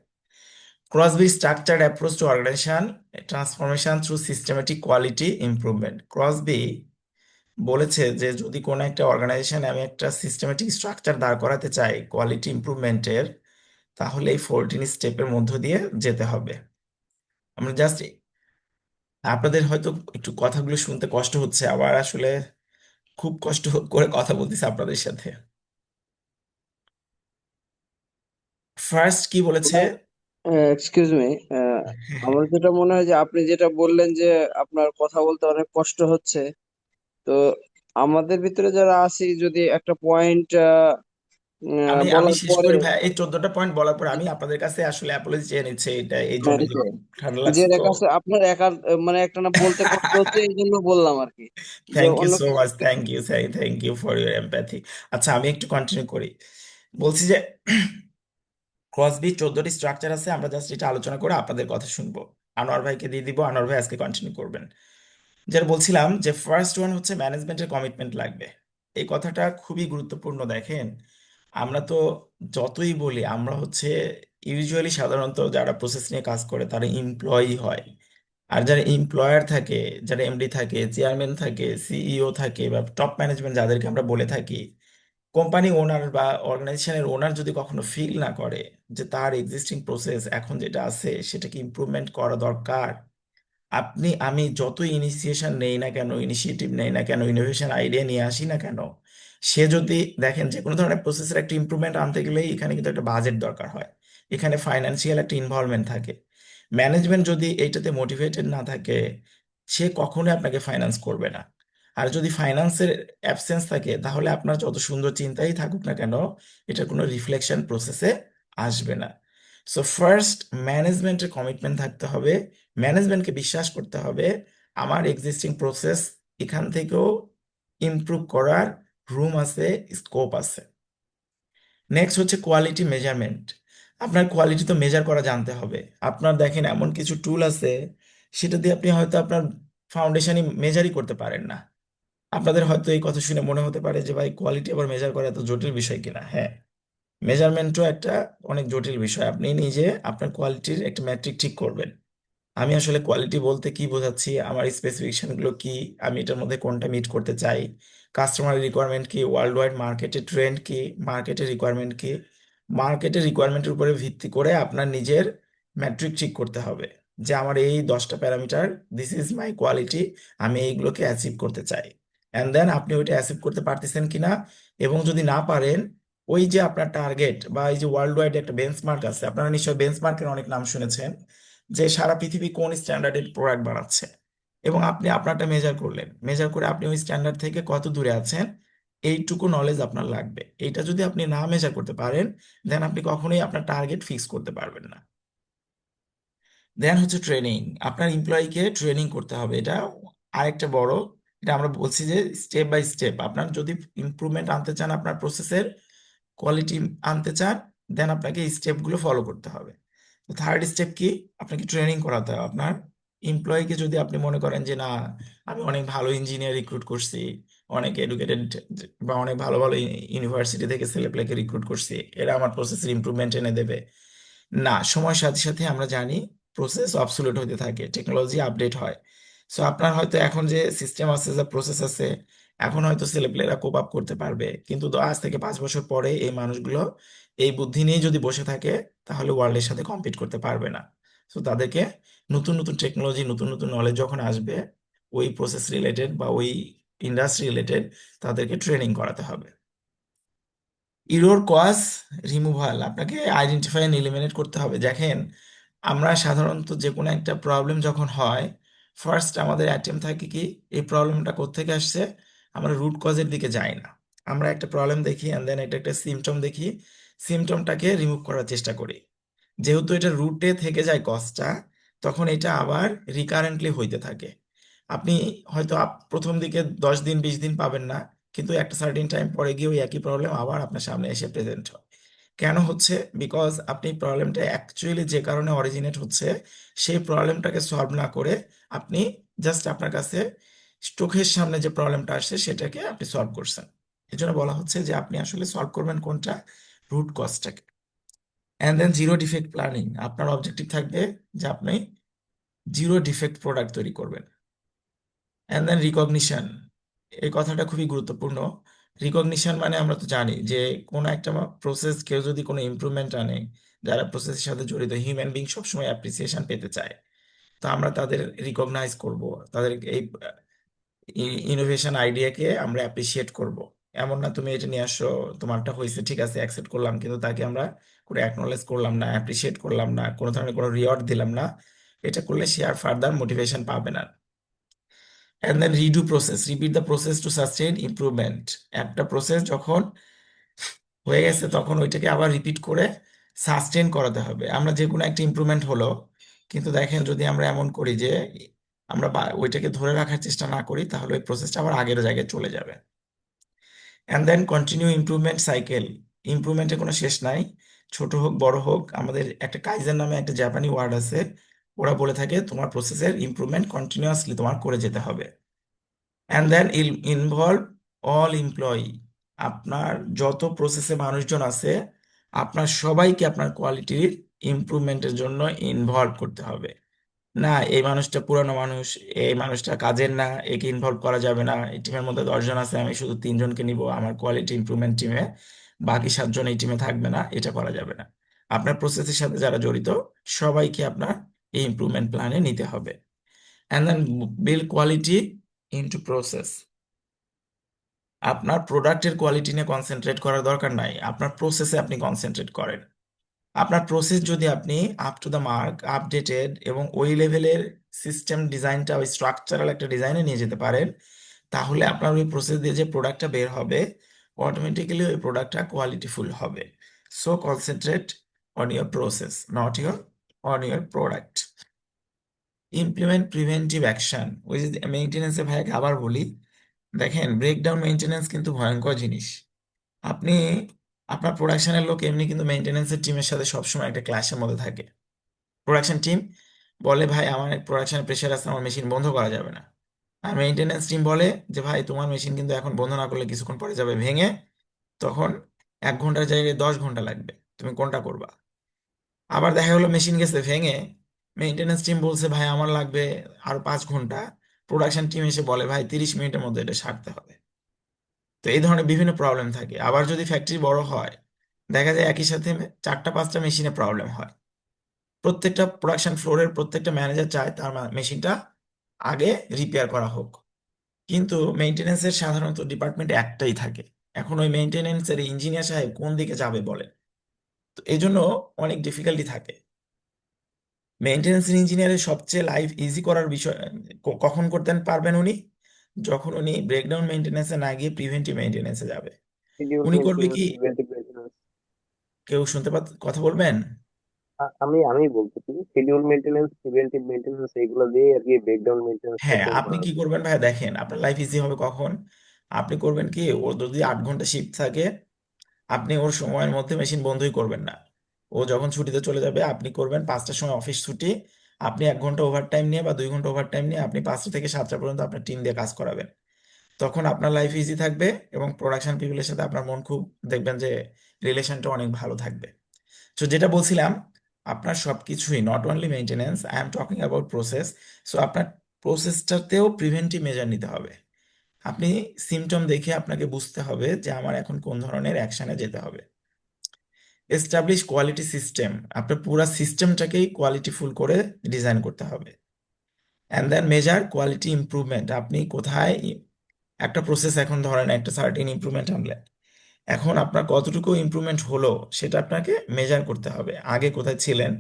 Crosby structured approach to organization transformation through systematic quality improvement. Crosby বলেছে যে যদি কোনো একটা অর্গানাইজেশনে আমি একটা সিস্টেমেটিক স্ট্রাকচার দাঁড় করাতে চাই কোয়ালিটি ইমপ্রুভমেন্টের, তাহলে এই 14 স্টেপের মধ্য দিয়ে যেতে হবে। আমরা জাস্ট, আপনাদের হয়তো একটু কথাগুলো শুনতে কষ্ট হচ্ছে, আবার আসলে খুব কষ্ট করে কথা বলতেছি আপনাদের সাথে। ফার্স্ট কি বলেছে? এক্সকিউজ মি, আমার যেটা মনে হয় যে আপনি যেটা বললেন যে আপনার কথা বলতে অনেক কষ্ট হচ্ছে, তো আমাদের ভিতরে যারা আছি যদি একটা পয়েন্ট আমি আমি বলার শেষ পরে করি ভাই, এই 14টা পয়েন্ট বলার পর আমি আপনাদের কাছে আসলে অ্যাপোলজি চেয়ে নিচ্ছি, এটা এই জন্য যে ঠান্ডা যে লাগছে তো। দেখা যাচ্ছে আপনার একার মানে একটা না বলতে কষ্ট হচ্ছে এই জন্য বললাম আর কি, যে থ্যাংক ইউ অন্য সো কিছু। Much, thank you for your empathy. আচ্ছা আমি একটু কন্টিনিউ করি। বলছি যে ক্রসবি 14টি স্ট্রাকচার আছে, আমরা জাস্ট এটা আলোচনা করে আপনাদের কথা শুনবো। আনোয়ার ভাইকে দিয়ে দিব, আনোয়ার ভাই আজকে কন্টিনিউ করবেন। যেটা বলছিলাম যে ফার্স্ট ওয়ান হচ্ছে ম্যানেজমেন্টের কমিটমেন্ট লাগবে। এই কথাটা খুবই গুরুত্বপূর্ণ। দেখেন, আমরা তো যতই বলি, আমরা হচ্ছে ইউজুয়ালি সাধারণত যারা প্রসেস নিয়ে কাজ করে তারা এমপ্লয়ি হয়। আর যারা এমপ্লয়ার থাকে, যারা এমডি থাকে, চেয়ারম্যান থাকে, সিইও থাকে, বা টপ ম্যানেজমেন্ট যাদেরকে আমরা বলে থাকি, কোম্পানি ওনার বা অর্গানাইজেশনের ওনার যদি কখনো ফিল না করে যে তার এক্সিস্টিং প্রসেস এখন যেটা আছে সেটাকে ইমপ্রুভমেন্ট করা দরকার, আপনি আমি যত ইনিশিয়েশন নেই না কেন, ইনিশিয়েটিভ নেই না কেন, ইনোভেশন আইডিয়া নিয়ে আসি না কেন, সে যদি দেখেন যে কোনো ধরনের প্রসেসের একটা ইমপ্রুভমেন্ট আনতে গেলেই এখানে কিন্তু একটা বাজেট দরকার হয়, এখানে ফাইন্যান্সিয়াল একটা ইনভলভমেন্ট থাকে। ম্যানেজমেন্ট যদি এইটাতে মোটিভেটেড না থাকে, সে কখনোই আপনাকে ফাইন্যান্স করবে না। আর যদি ফাইন্যান্সের অ্যাবসেন্স থাকে, তাহলে আপনার যত সুন্দর চিন্তাই থাকুক না কেন, এটার কোনো রিফ্লেকশন প্রসেসে আসবে না। সো ফার্স্ট, ম্যানেজমেন্টের কমিটমেন্ট থাকতে হবে, ম্যানেজমেন্টকে বিশ্বাস করতে হবে আমার এক্সিস্টিং প্রসেস এখান থেকেও ইমপ্রুভ করার রুম আছে, স্কোপ আছে। নেক্সট হচ্ছে কোয়ালিটি মেজারমেন্ট। আপনার কোয়ালিটি তো মেজার করা জানতে হবে। আপনার দেখেন এমন কিছু টুল আছে, সেটা দিয়ে আপনি হয়তো আপনার ফাউন্ডেশনই মেজারই করতে পারেন না। আপনাদের হয়তো এই কথা শুনে মনে হতে পারে যে ভাই, কোয়ালিটি আবার মেজার করা এত জটিল বিষয় কিনা। হ্যাঁ, মেজারমেন্টও একটা অনেক জটিল বিষয়। আপনি নিজে আপনার কোয়ালিটির একটা ম্যাট্রিক ঠিক করবেন। আমি আসলে কোয়ালিটি বলতে কি বোঝাচ্ছি, আমার স্পেসিফিকেশন গুলো কি, আমি এটার মধ্যে কোনটা মিট করতে চাই, কাস্টমার রিকোয়ারমেন্ট কি, ওয়ার্ল্ড ওয়াইড মার্কেটের ট্রেন্ড কি, মার্কেটের রিকোয়ারমেন্ট কি। মার্কেটের রিকোয়ারমেন্টের উপরে ভিত্তি করে আপনার নিজের ম্যাট্রিক ঠিক করতে হবে যে আমার এই 10টা parameter, this is my quality, আমি এইগুলোকে অ্যাচিভ করতে চাই। অ্যান্ড দেন আপনি ওইটা অ্যাচিভ করতে পারতেছেন কিনা, এবং যদি না পারেন, ওই যে আপনার টার্গেট বা এই যে ওয়ার্ল্ড ওয়াইড একটা বেঞ্চমার্ক আছে, আপনারা নিশ্চয়ই বেঞ্চমার্কের অনেক নাম শুনেছেন, যে সারা পৃথিবী কোন স্ট্যান্ডার্ডের প্রোডাক্ট বানাচ্ছে, এবং আপনি আপনারটা মেজার করলেন, মেজার করে আপনি ওই স্ট্যান্ডার্ড থেকে কত দূরে আছেন, এইটুকু নলেজ আপনার লাগবে। এইটা যদি আপনি না মেজার করতে পারেন, দেন আপনি কখনোই আপনার টার্গেট ফিক্স করতে পারবেন না। দেন হচ্ছে ট্রেনিং। আপনার এমপ্লয়িকে ট্রেনিং করতে হবে, এটা আরেকটা বড়, এটা আমরা বলছি যে স্টেপ বাই স্টেপ আপনার যদি ইমপ্রুভমেন্ট আনতে চান, আপনার প্রসেসের কোয়ালিটি আনতে চান, দেন আপনাকে এই স্টেপগুলো ফলো করতে হবে। তো থার্ড স্টেপ কি, আপনাকে ট্রেনিং করাতে হবে আপনার এমপ্লয়িকে। যদি আপনি মনে করেন যে না, আমি অনেক ভালো ইঞ্জিনিয়ার রিক্রুট করছি, অনেক এডুকেটেড বা অনেক ভালো ভালো ইউনিভার্সিটি থেকে ছেলেপেলেকে রিক্রুট করছি, এরা আমার প্রসেসের ইমপ্রুভমেন্ট এনে দেবে, না। সময়ের সাথে সাথে আমরা জানি প্রসেস অবসোলিউট হতে থাকে, টেকনোলজি আপডেট হয়। সো আপনার হয়তো এখন যে সিস্টেম আছে, যে প্রসেস আছে, এখন হয়তো ছেলেপেলেরা কোপ আপ করতে পারবে, কিন্তু তো আজ থেকে 5 বছর পরে এই মানুষগুলো এই বুদ্ধি নিয়ে যদি বসে থাকে, তাহলে ওয়ার্ল্ডের সাথে কম্পিট করতে পারবে না। সো তাদেরকে নতুন নতুন টেকনোলজি, নতুন নতুন নলেজ যখন আসবে ওই প্রসেস রিলেটেড বা ওই ইন্ডাস্ট্রি রিলেটেড, তাদেরকে ট্রেনিং করাতে হবে। ইরোর কজ রিমুভাল, আপনাকে আইডেন্টিফাই এন্ড এলিমিনেট করতে হবে। দেখেন, আমরা সাধারণত যে কোনো একটা প্রবলেম যখন হয়, ফার্স্ট আমাদের অ্যাটেম্প থাকে কি, এই প্রবলেমটা কোত্থেকে আসছে, আমরা রুট কজের দিকে যাই না। আমরা একটা প্রবলেম দেখি অ্যান্ড দেন এটা একটা সিমটম দেখি, সিমটমটাকে রিমুভ করার চেষ্টা করি। যেহেতু এটা রুটে থেকে যায় কজটা, তখন এটা আবার রিকারেন্টলি হইতে থাকে। আপনি হয়তো প্রথম দিকে 10 দিন 20 দিন পাবেন না, কিন্তু একটা সার্টেন টাইম পরে গিয়ে ওই একই প্রবলেম আবার আপনার সামনে এসে প্রেজেন্ট হয়। কেন হচ্ছে? বিকজ আপনি প্রবলেমটা অ্যাকচুয়ালি যে কারণে অরিজিনেট হচ্ছে, সেই প্রবলেমটাকে সলভ না করে আপনি জাস্ট আপনার কাছে চোখের সামনে যে প্রবলেমটা আসছে সেটাকে আপনি সলভ করছেন। এই জন্য বলা হচ্ছে যে আপনি আসলে সলভ করবেন কোনটা, রুট কজটাকে। And then zero defect planning, আপনার অবজেক্টিভ থাকবে যে আপনি জিরো ডিফেক্ট প্রোডাক্ট তৈরি করবেন। অ্যান্ড দেন রিকগনিশন, এই কথাটা খুবই গুরুত্বপূর্ণ। রিকগনিশন মানে আমরা তো জানি যে কোনো একটা প্রসেস, কেউ যদি কোনো ইমপ্রুভমেন্ট আনে, যারা প্রসেসের সাথে জড়িত হিউম্যান বিং সবসময় অ্যাপ্রিসিয়েশন পেতে চায়। তো আমরা তাদের রিকগনাইজ করব, তাদের এই ইনোভেশন আইডিয়াকে আমরা অ্যাপ্রিসিয়েট করব। এমন না তুমি এটা নিয়ে আসো, তোমারটা হয়েছে ঠিক আছে অ্যাকসেপ্ট করলাম, কিন্তু তাকে আমরা কোনো অ্যাকনলেজ করলাম না, অ্যাপ্রিসিয়েট করলাম না, কোনো ধরনের কোনো রিওয়ার্ড দিলাম না। এটা করলে সে আর ফার্দার মোটিভেশন পাবে না। And then redo process, repeat the process to sustain improvement. একটা প্রসেস যখন হয়ে গেছে, তখন ওইটাকে আবার রিপিট করে সাস্টেইন করাতে হবে। আমরা যে কোনো একটা ইমপ্রুভমেন্ট হলো, কিন্তু দেখেন যদি আমরা এমন করি যে আমরা ওইটাকে ধরে রাখার চেষ্টা না করি, তাহলে ওই প্রসেসটা আবার আগের জায়গায় চলে যাবে। And then continue improvement cycle, ইমপ্রুভমেন্টের কোনো শেষ নাই, ছোট হোক বড় হোক। আমাদের একটা কাইজেন নামে একটা জাপানি ওয়ার্ড আছে, ওরা বলে থাকে তোমার প্রসেসের ইমপ্রুভমেন্ট কন্টিনিউয়াসলি তোমার করে যেতে হবে। And then involve all employee, আপনার যত প্রসেসে মানুষজন আছে, আপনার সবাইকে আপনার কোয়ালিটির ইমপ্রুভমেন্টের জন্য ইনভলভ করতে হবে। না, এই মানুষটা পুরানো মানুষ, এই মানুষটা কাজের না, একে ইনভলভ করা যাবে না, এই টিমের মধ্যে 10 জন আছে, আমি শুধু 3 জনকে নিব আমার কোয়ালিটি ইমপ্রুভমেন্ট টিমে, বাকি 7 জন এই টিমে থাকবে না, এটা করা যাবে না। আপনার প্রসেসের সাথে যারা জড়িত সবাইকে আপনার এই ইমপ্রুভমেন্ট প্ল্যানে নিতে হবে। And then build quality into process. আপনার প্রোডাক্টের কোয়ালিটি নিয়ে কনসেন্ট্রেট করার দরকার নাই, আপনার প্রসেসে আপনি কনসেন্ট্রেট করেন। আপনার প্রসেস যদি আপনি up to the mark, updated এবং ওই লেভেলের সিস্টেম ডিজাইনটা, ওই স্ট্রাকচারাল একটা ডিজাইনে নিয়ে যেতে পারেন, তাহলে আপনার ওই প্রসেস দিয়ে যে প্রোডাক্টটা বের হবে, অটোমেটিক্যালি ওই প্রোডাক্টটা কোয়ালিটিফুল হবে। So concentrate on your process, not your on your product. Implement preventive action. ওই যে মেইনটেনেন্সে ভাইয়াকে আবার বলি, দেখেন ব্রেকডাউন মেইনটেনেন্স কিন্তু ভয়ঙ্কর জিনিস। আপনি, আপনার প্রোডাকশনের লোক এমনি কিন্তু মেইনটেনেন্সের টিমের সাথে সবসময় একটা ক্লাসের মধ্যে থাকে। প্রোডাকশন টিম বলে ভাই আমার প্রোডাকশনের প্রেশার আছে, আমার মেশিন বন্ধ করা যাবে না। আর মেইনটেনেন্স টিম বলে যে ভাই তোমার মেশিন কিন্তু এখন বন্ধ না করলে কিছুক্ষণ পরে যাবে ভেঙে, তখন 1 ঘন্টার জায়গায় 10 ঘন্টা লাগবে, তুমি কোনটা করবা? আবার দেখা গেলো মেশিন গেছে ভেঙে, মেইনটেনেন্স টিম বলছে ভাই আমার লাগবে আরো 5 ঘন্টা, প্রোডাকশন টিম এসে বলে ভাই 30 মিনিটের মধ্যে এটা সারতে হবে। তো এই ধরনের বিভিন্ন প্রবলেম থাকে। আবার যদি ফ্যাক্টরি বড় হয়, দেখা যায় একই সাথে 4টা 5টা মেশিনে প্রবলেম হয়। প্রত্যেকটা প্রোডাকশন ফ্লোরের প্রত্যেকটা ম্যানেজার চায় তার মেশিনটা আগে রিপেয়ার করা হোক, কিন্তু মেইনটেনেন্সের সাধারণত ডিপার্টমেন্ট একটাই থাকে। এখন ওই মেইনটেনেন্সের ইঞ্জিনিয়ার সাহেব কোন দিকে যাবে বলে, তো এই জন্য অনেক ডিফিকাল্টি থাকে। মেইনটেনেন্স ইঞ্জিনিয়ারের সবচেয়ে লাইফ ইজি করার বিষয় কখন করতে পারবেন উনি? যখন উনি ব্রেকডাউন মেইনটেনেন্সে না গিয়ে প্রিভেন্টিভ মেইনটেনেন্সে যাবে। শিডিউল উনি করবে মেনটেন্যান্স, কি? Preventive maintenance. কেউ শুনতে কথা বলবেন? আমি বলতেছি শিডিউল মেনটেন্যান্স, প্রিভেন্টিভ মেনটেন্যান্স এগুলো দিয়ে আর কি ব্রেকডাউন মেনটেন্যান্সটা হ্যাঁ, করবো আপনি আর কি কি। করবেন ভাই, দেখেন আপনার লাইফ ইজি হবে কখন। আপনি করবেন কি, ও যদি 8 ঘন্টা শিফট থাকে, আপনি ওর সময়ের মধ্যে মেশিন বন্ধই করবেন না। ও যখন ছুটিতে চলে যাবে আপনি করবেন 5টার সময় অফিস ছুটি, আপনি 1 ঘন্টা ওভার টাইম নিয়ে বা 2 ঘন্টা ওভার টাইম নিয়ে আপনি 5টা থেকে 7টা পর্যন্ত আপনার টিম দিয়ে কাজ করাবেন। তখন আপনার লাইফ ইজি থাকবে এবং প্রোডাকশন পিপলের সাথে আপনার মন খুব, দেখবেন যে রিলেশনটা অনেক ভালো থাকবে। তো যেটা বলছিলাম, আপনার সবকিছুই not only maintenance, I am talking about process. So আপনার প্রসেসটাতেও প্রিভেন্টিভ মেজার নিতে হবে। আপনি সিমটম দেখে আপনাকে বুঝতে হবে যে আমার এখন কোন ধরনের অ্যাকশনে যেতে হবে। Establish quality system. আপনার পুরো সিস্টেমটাকেই কোয়ালিটিফুল করে ডিজাইন করতে হবে। And then measure quality improvement. আপনি কোথায় একটা প্রসেস, এখন ধরেন একটা সার্টেন ইমপ্রুভমেন্ট আনলেন, এখন আপনার কতটুকু ইমপ্রুভমেন্ট হলো সেটা আপনাকে মেজার করতে হবে। আগে কোথায় ছিলেন,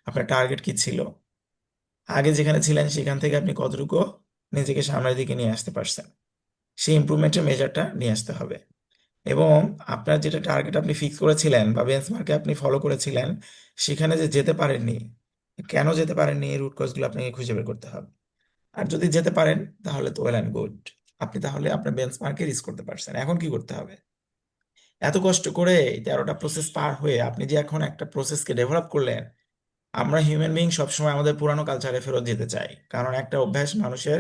আপনার টার্গেট কি ছিল, আগে যেখানে ছিলেন সেখান থেকে আপনি কতটুকু নিজেকে সামনের দিকে নিয়ে আসতে পারছেন, সেই ইমপ্রুভমেন্টের মেজারটা নিয়ে আসতে হবে। এবং আপনার যেটা টার্গেট আপনি ফিক্স করেছিলেন বা বেঞ্চমার্কে আপনি ফলো করেছিলেন, সেখানে যে যেতে পারেননি, কেন যেতে পারেননি, এই রুট কজগুলো আপনাকে খুঁজে বের করতে হবে। আর যদি যেতে পারেন তাহলে তো ওয়েল অ্যান্ড গুড, আপনি তাহলে আপনার বেঞ্চমার্কে রিচ করতে পারছেন। এখন কি করতে হবে? এত কষ্ট করে এই 13টা প্রসেস পার হয়ে আপনি যে এখন একটা প্রসেসকে ডেভেলপ করলেন। আমরা হিউম্যান বিইং সবসময় আমাদের পুরানো কালচারে ফেরত যেতে চাই, কারণ একটা অভ্যাস মানুষের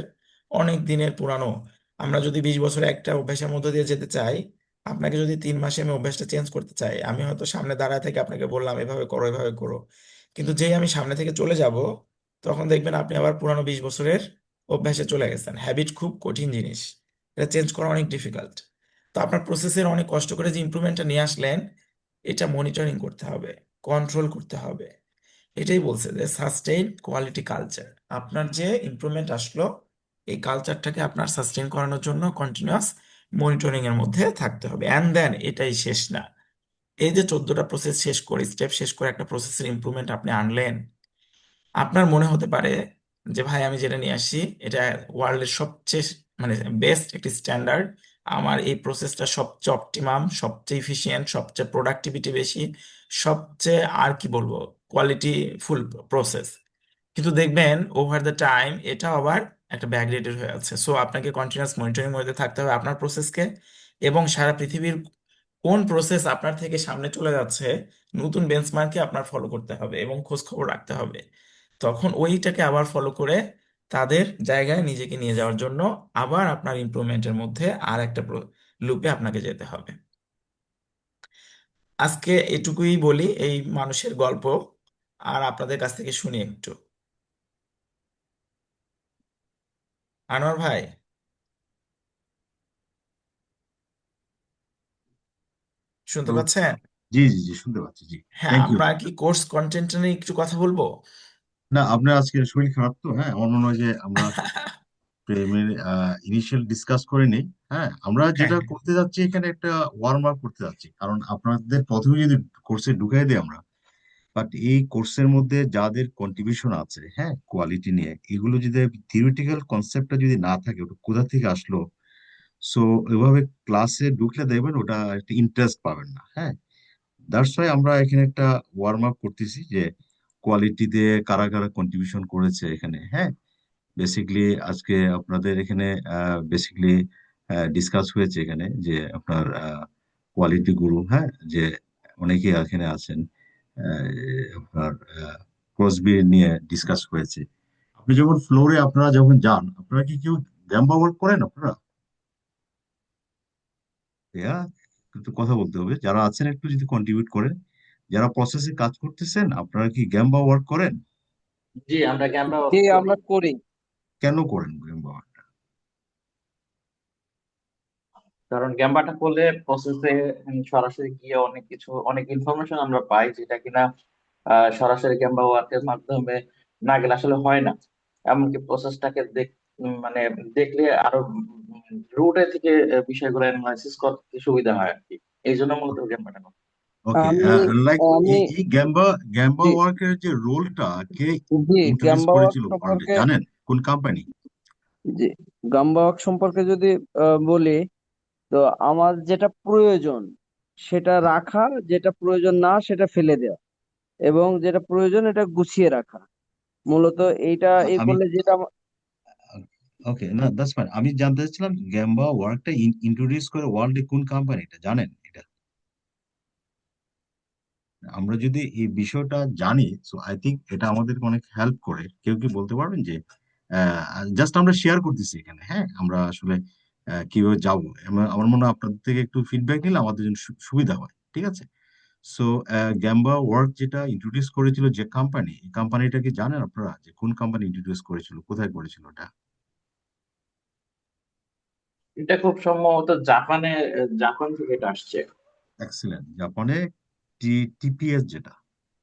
অনেক দিনের পুরানো। আমরা যদি 20 বছরে একটা অভ্যাসের মধ্যে দিয়ে যেতে চাই, আপনাকে যদি 3 মাসে আমি অভ্যাসটা চেঞ্জ করতে চাই, আমি হয়তো সামনে দাঁড়ায় থেকে আপনাকে বললাম এভাবে করো এভাবে করো, কিন্তু যেই আমি সামনে থেকে চলে যাব, তখন দেখবেন আপনি আবার পুরানো 20 বছরের অভ্যাসে চলে গেছেন। হ্যাবিট খুব কঠিন জিনিস, এটা চেঞ্জ করা অনেক ডিফিকাল্ট। তো আপনার প্রসেসের অনেক কষ্ট করে যে ইমপ্রুভমেন্টটা নিয়ে আসলেন, এটা মনিটরিং করতে হবে, কন্ট্রোল করতে হবে। এটাই বলছে যে সাস্টেইন কোয়ালিটি কালচার। আপনার যে ইমপ্রুভমেন্ট আসলো, এই কালচারটাকে আপনার সাস্টেইন করানোর জন্য কন্টিনিউয়াস মনিটরিং এর মধ্যে থাকতে হবে। অ্যান্ড দেন এটাই শেষ না। এই যে 14টা প্রসেস শেষ করে, স্টেপ শেষ করে একটা প্রসেসের ইমপ্রুভমেন্ট আপনি আনলেন, আপনার মনে হতে পারে যে ভাই আমি যেটা নিয়ে আসছি এটা ওয়ার্ল্ডের সবচেয়ে মানে বেস্ট একটি স্ট্যান্ডার্ড, আমার এই প্রসেসটা সবচেয়ে অপটিমাম, সবচেয়ে ইফিশিয়েন্ট, সবচেয়ে প্রোডাক্টিভিটি বেশি, সবচেয়ে আর কি বলবো কোয়ালিটি ফুল প্রসেস। কিন্তু দেখবেন ওভার দ্য টাইম এটা আবার একটা ব্যাকডেটেড হয়ে আছে। সো আপনাকে কন্টিনিউয়াস মনিটরিং মধ্যে থাকতে হবে আপনার প্রসেসকে, এবং সারা পৃথিবীর কোন প্রসেস আপনার থেকে সামনে চলে যাচ্ছে, নতুন বেঞ্চমার্কে আপনার ফলো করতে হবে এবং খোঁজ খবর রাখতে হবে। তখন ওইটাকে আবার ফলো করে তাদের জায়গায় নিজেকে নিয়ে যাওয়ার জন্য আবার আপনার ইমপ্রুভমেন্টের মধ্যে আর একটা লুপে আপনাকে যেতে হবে। আজকে এটুকুই বলি এই মানুষের গল্প, আর আপনাদের কাছ থেকে শুনি একটু। আনোয়ার ভাই, শুনতে তো পাচ্ছেন? জি জি জি, শুনতে পাচ্ছি, জি। হ্যাঁ, থ্যাংক ইউ। আমরা কি কোর্স কন্টেন্ট নিয়ে একটু কথা বলবো? না, আপনার আজকে শরীর খারাপ তো, হ্যাঁ, আমার মনে হয় যে আমরা ইনিশিয়াল ডিসকাস করে নিই। হ্যাঁ, আমরা হ্যাঁ, যেটা করতে যাচ্ছি এখানে একটা ওয়ার্ম আপ করতে যাচ্ছি, কারণ আপনাদের প্রথমে যদি কোর্সে ঢুকাই দিই আমরা, বাট এই কোর্সের মধ্যে যাদের কন্ট্রিবিউশন আছে, হ্যাঁ, কোয়ালিটি নিয়ে, এগুলো যদি থিওরিটিক্যাল কনসেপ্টটা যদি না থাকে, ওটা কোথা থেকে আসলো? সো ওইভাবে ক্লাসে ঢুকলে দেখবেন ওটা একটা ইন্টারেস্ট পাবেন না, হ্যাঁ। দ্যাটস ওয়াই আমরা এখানে একটা ওয়ার্ম আপ করতেছি যে কোয়ালিটিতে কারা কারা কন্ট্রিবিউশন করেছে এখানে, হ্যাঁ। বেসিকলি আজকে আপনাদের এখানে বেসিকলি ডিসকাস হয়েছে এখানে যে আপনার কোয়ালিটি গুরু, হ্যাঁ, যে অনেকেই এখানে আছেন। আপনার ক্রসবি নিয়ে ডিসকাস হয়েছে। আপনি যখন ফ্লোরে আপনারা যখন যান, আপনারা কি কেউ গ্যাম্বা ওয়ার্ক করেন আপনারা? ইয়া, একটু কথা বলতে হবে, যারা আছেন একটু যদি কন্ট্রিবিউট করেন। যারা প্রসেসে কাজ করতেছেন, আপনারা কি গ্যাম্বা ওয়ার্ক করেন? জি, আমরা ক্যামেরা জি, ওয়ার্ক করি। আমরা করি। কেন করেন গ্যাম্বা ওয়ার্ক? কারণ গ্যাম্বাটা করলে প্রসেসে সরাসরি গিয়ে অনেক কিছু, অনেক ইনফরমেশন আমরা পাই, যেটা কিনা সরাসরি গ্যাম্বা ওয়ার্কের মাধ্যমে না গেলে আসলে হয় না। এমনকি প্রসেসটাকে মানে দেখলে আরো রুটে থেকে বিষয়গুলো অ্যানালাইসিস করতে সুবিধা হয় আর কি। এই জন্য মূলত গ্যাম্বাটা করি। ওকে, আমি লাইক আমি এই গ্যাম্বা গ্যাম্বা জি ওয়ার্কের যে রোলটা কে জি ইন্ট্রোডিউস গাম্বা ওয়ার্ক করেছিল ওয়ার্ল্ডে, সম্পর্কে, জানেন কোন কোম্পানি? জি গাম্বা ওয়ার্ক সম্পর্কে যদি বলি, তো আমার যেটা প্রয়োজন সেটা রাখা, যেটা প্রয়োজন না সেটা ফেলে দেওয়া, এবং যেটা প্রয়োজন এটা গুছিয়ে রাখা। মূলত এইটা এই আমি, করলে যেটা ওকে, না দ্যাটস ফাইন। আমি জানতে চাচ্ছিলাম গ্যাম্বা ওয়ার্কটা ইন্ট্রোডিউস করে ওয়ার্ল্ডে কোন কোম্পানিটা, জানেন এটা? আমরা যদি এই বিষয়টা জানি, সো আই থিঙ্ক এটা আমাদেরকে অনেক হেল্প করে। কেউ কি বলতে পারবেন যে জাস্ট আমরা শেয়ার করতেছি এখানে, হ্যাঁ, আমরা আসলে কিভাবে যাবো? আমার মনে হয় আপনাদের থেকে একটু ফিডব্যাক নিলে আমাদের জন্য সুবিধা হয়, ঠিক আছে? সো গ্যাম্বা ওয়ার্ক যেটা ইন্ট্রোডিউস করেছিল যে কোম্পানি, এই কোম্পানিটা কি জানেন আপনারা যে কোন কোম্পানি ইন্ট্রোডিউস করেছিল, কোথায় করেছিল এটা? এটা খুব সম্ভবত জাপানে, জাপান থেকে এটা আসছে। এক্সিলেন্ট, জাপানে টিপিএস, যেটা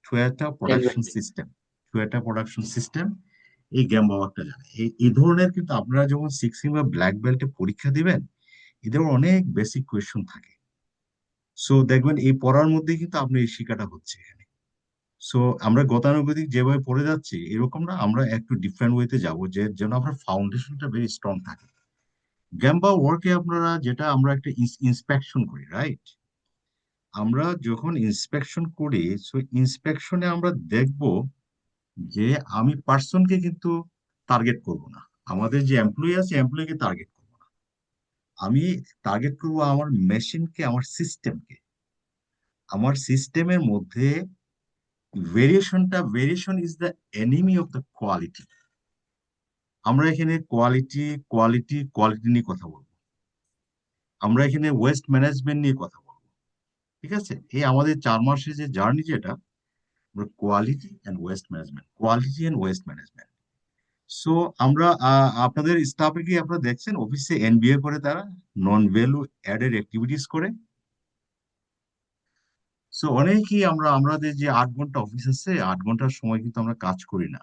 Toyota production exactly. System, Toyota production system এই গ্যাম্বা ওয়ার্কটা জানে। এই ধরনের কিন্তু আপনারা যখন সিক্স সিগমা ব্ল্যাক বেল্টে পরীক্ষা দিবেন, এদের অনেক বেসিক কোয়েশ্চন থাকে। সো দেখবেন এই পড়ার মধ্যে কিন্তু আপনার এই শিক্ষাটা হচ্ছে এখানে। সো আমরা গতানুগতিক যেভাবে পড়ে যাচ্ছি এরকম না, আমরা একটু ডিফারেন্ট ওয়েতে যাবো, যে যেন আপনার ফাউন্ডেশনটা ভেরি স্ট্রং থাকে। গ্যাম্বা ওয়ার্কে আপনারা যেটা আমরা একটা ইন্সপেকশন করি, রাইট? আমরা যখন ইন্সপেকশন করি, সো ইন্সপেকশনে আমরা দেখব যে আমি পার্সনকে কিন্তু টার্গেট করব না, আমাদের যে এমপ্লয়ি আছে এমপ্লয়িকে টার্গেট করব না, আমি টার্গেট করব আমার মেশিনকে, আমার সিস্টেমকে। আমার সিস্টেমের মধ্যে variation is the enemy of the quality. আমরা এখানে কোয়ালিটি নিয়ে কথা বলবো। আমরা এখানে ওয়েস্ট ম্যানেজমেন্ট নিয়ে কথা বলবো, ঠিক আছে? এই আমাদের 4 মাসের যে জার্নি, যেটা আমরা quality and waste management. So আমরা আপনাদের স্টাফে কি আপনারা দেখছেন অফিসে এনবিএ করে, তারা নন ভ্যালু অ্যাডেড অ্যাক্টিভিটিস করে। সো অনেকেই আমাদের যে 8 ঘন্টা অফিস আছে, 8 ঘন্টার সময় কিন্তু আমরা কাজ করি না,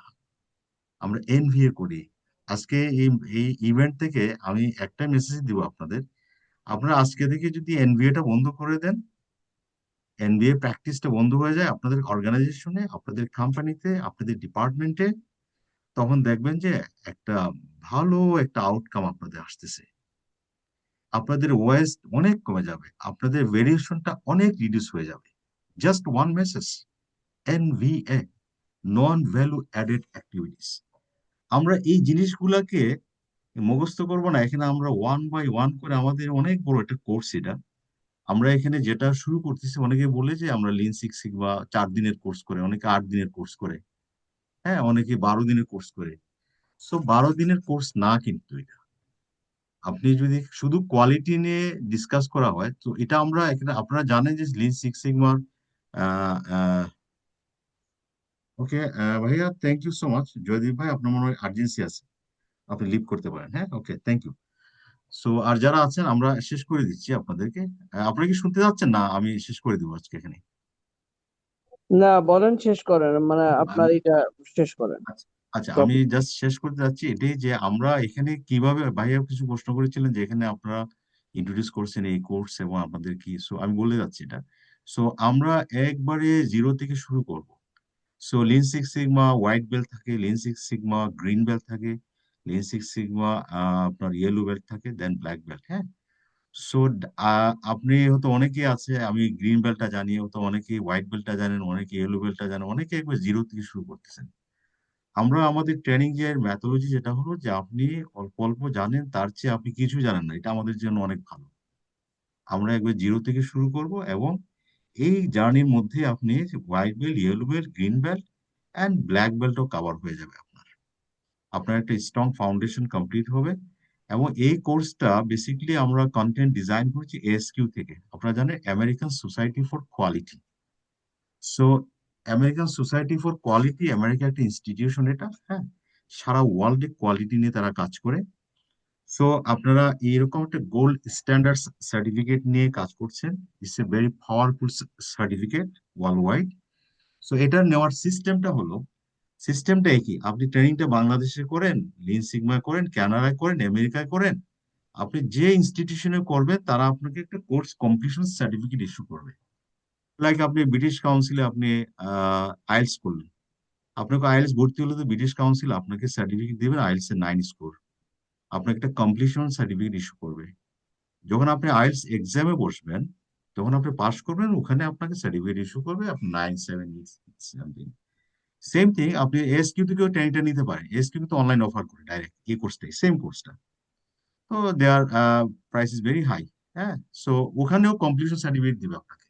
আমরা এনভিএ করি। আজকে এই এই ইভেন্ট থেকে আমি একটা মেসেজ দিব আপনাদের, আপনারা আজকে থেকে যদি এনভিএটা বন্ধ করে দেন, এনবিএ প্র্যাকটিসটা বন্ধ হয়ে যায় আপনাদের অর্গানাইজেশনে, আপনাদের কোম্পানিতে, আপনাদের ডিপার্টমেন্টে, তখন দেখবেন যে একটা ভালো একটা আউটকাম আপনাদের আসতেছে। আপনাদের ওয়েস্ট অনেক কমে যাবে, আপনাদের ভেরিয়েশনটা অনেক রিডিউস হয়ে যাবে। জাস্ট ওয়ান মেসেজ, এনভিএ, নন ভ্যালু অ্যাডেড অ্যাক্টিভিটিস। আমরা এই জিনিসগুলাকে মুখস্থ করবো না, এখানে আমরা ওয়ান বাই ওয়ান করে, আমাদের অনেক বড় একটা কোর্স এটা। আমরা এখানে যেটা শুরু করতেছি, অনেকে বলে যে আমরা লিন সিক্স সিগমা 4 দিনের কোর্স করে, অনেকে 8 দিনের কোর্স করে, হ্যাঁ, অনেকে 12 দিনের কোর্স করে। সো 12 দিনের কোর্স না কিন্তু এটা। আপনি যদি শুধু কোয়ালিটি নিয়ে ডিসকাস করা হয়, তো এটা আমরা এখানে, আপনারা জানেন যে লিন সিক্স সিগমার। ওকে ভাইয়া, thank you so much. Joydeep ভাই, আপনার মনে হয় আর্জেন্সি আছে। আপনি লিভ করতে পারেন। হ্যাঁ, ওকে, থ্যাংক ইউ। সো আর যারা আছেন আমরা শেষ করে দিচ্ছি আপনাদেরকে। আপনারা কি শুনতে যাচ্ছেন না আমি শেষ করে দেবো আজকে এখানে? না, বলেন, শেষ করেন, মানে আপনার আমি এটা শেষ করেন আচ্ছা, আচ্ছা, আমি টপিক। জাস্ট শেষ করতে যাচ্ছি এটাই যে আমরা এখানে কিভাবে, ভাইয়া কিছু প্রশ্ন করেছিলেন যে এখানে আপনারা ইন্ট্রোডিউস করছেন এই কোর্স এবং আপনাদের কি, সো আমি বলে যাচ্ছি এটা। সো আমরা একবারে জিরো থেকে শুরু করব। So lean six sigma white belt থাকে, lean six sigma green belt থাকে, লিন সিক্স সিগমা আপনার ইয়েলো বেল্ট থাকে, দেন ব্ল্যাক বেল্ট। হ্যাঁ, সো আপনি হয়তো অনেকেই আছে, আমি গ্রিন বেল্টটা জানি, হয়তো অনেকে হোয়াইট বেল্টটা জানেন, অনেকে ইয়েলো বেল্টটা জানেন, অনেকে একবার জিরো থেকে শুরু করতেছেন। আমরা আমাদের ট্রেনিং এর ম্যাথোলজি যেটা হলো যে আপনি অল্প অল্প জানেন, তার চেয়ে আপনি কিছু জানেন না, এটা আমাদের জন্য অনেক ভালো। আমরা একবার জিরো থেকে শুরু করব এবং এই জার্নির মধ্যে আপনি white belt, yellow belt, green belt and black বেল্টও কাভার হয়ে যাবে আপনার। আপনার একটা স্ট্রং ফাউন্ডেশন কমপ্লিট হবে। এবং এই কোর্সটা বেসিক্যালি আমরা কন্টেন্ট ডিজাইন করছি এএসকিউ থেকে। আপনারা জানেন American society for quality. So American society for quality America একটা ইনস্টিটিউশন এটা। হ্যাঁ, সারা ওয়ার্ল্ডে কোয়ালিটি নিয়ে তারা কাজ করে। সো আপনারা এইরকম একটা গোল্ড স্ট্যান্ডার্ড সার্টিফিকেট নিয়ে কাজ করছেন। It's a very powerful certificate world wide. So এটা নেওয়ার সিস্টেমটা একই। আপনি ট্রেনিংটা বাংলাদেশে করেন, লিন সিগমায় করেন, কানাডায় করেন, আমেরিকায় করেন, আপনি যে ইনস্টিটিউশনে করবেন তারা আপনাকে একটা কোর্স কমপ্লিশন সার্টিফিকেট ইস্যু করবে। লাইক আপনি ব্রিটিশ কাউন্সিলে আপনি আইএলটিএস করলেন, আপনাকে আইএলটিএস ভর্তি হলে তো ব্রিটিশ কাউন্সিল আপনাকে সার্টিফিকেট দেবেন আইএলটিএস এর 9 স্কোর, আপনাকে একটা কমপ্লিশন সার্টিফিকেট ইস্যু করবে। যখন আপনি আইএলটিএস এক্সামে বসবেন, যখন আপনি পাস করবেন, ওখানে আপনাকে সার্টিফিকেট ইস্যু করবে আপনি 9, 7, 8 সামথিং। সেম থিং আপনি এসকিউ থেকেও ট্রেনিংটা নিতে পারেন। এসকিউ তো অনলাইন অফার করে ডাইরেক্ট এই কোর্সটাই, সেম কোর্সটা। তো দেয়ার প্রাইস ইজ ভেরি হাই। হ্যাঁ, সো ওখানেও কমপ্লিশন সার্টিফিকেট দিবে আপনাকে,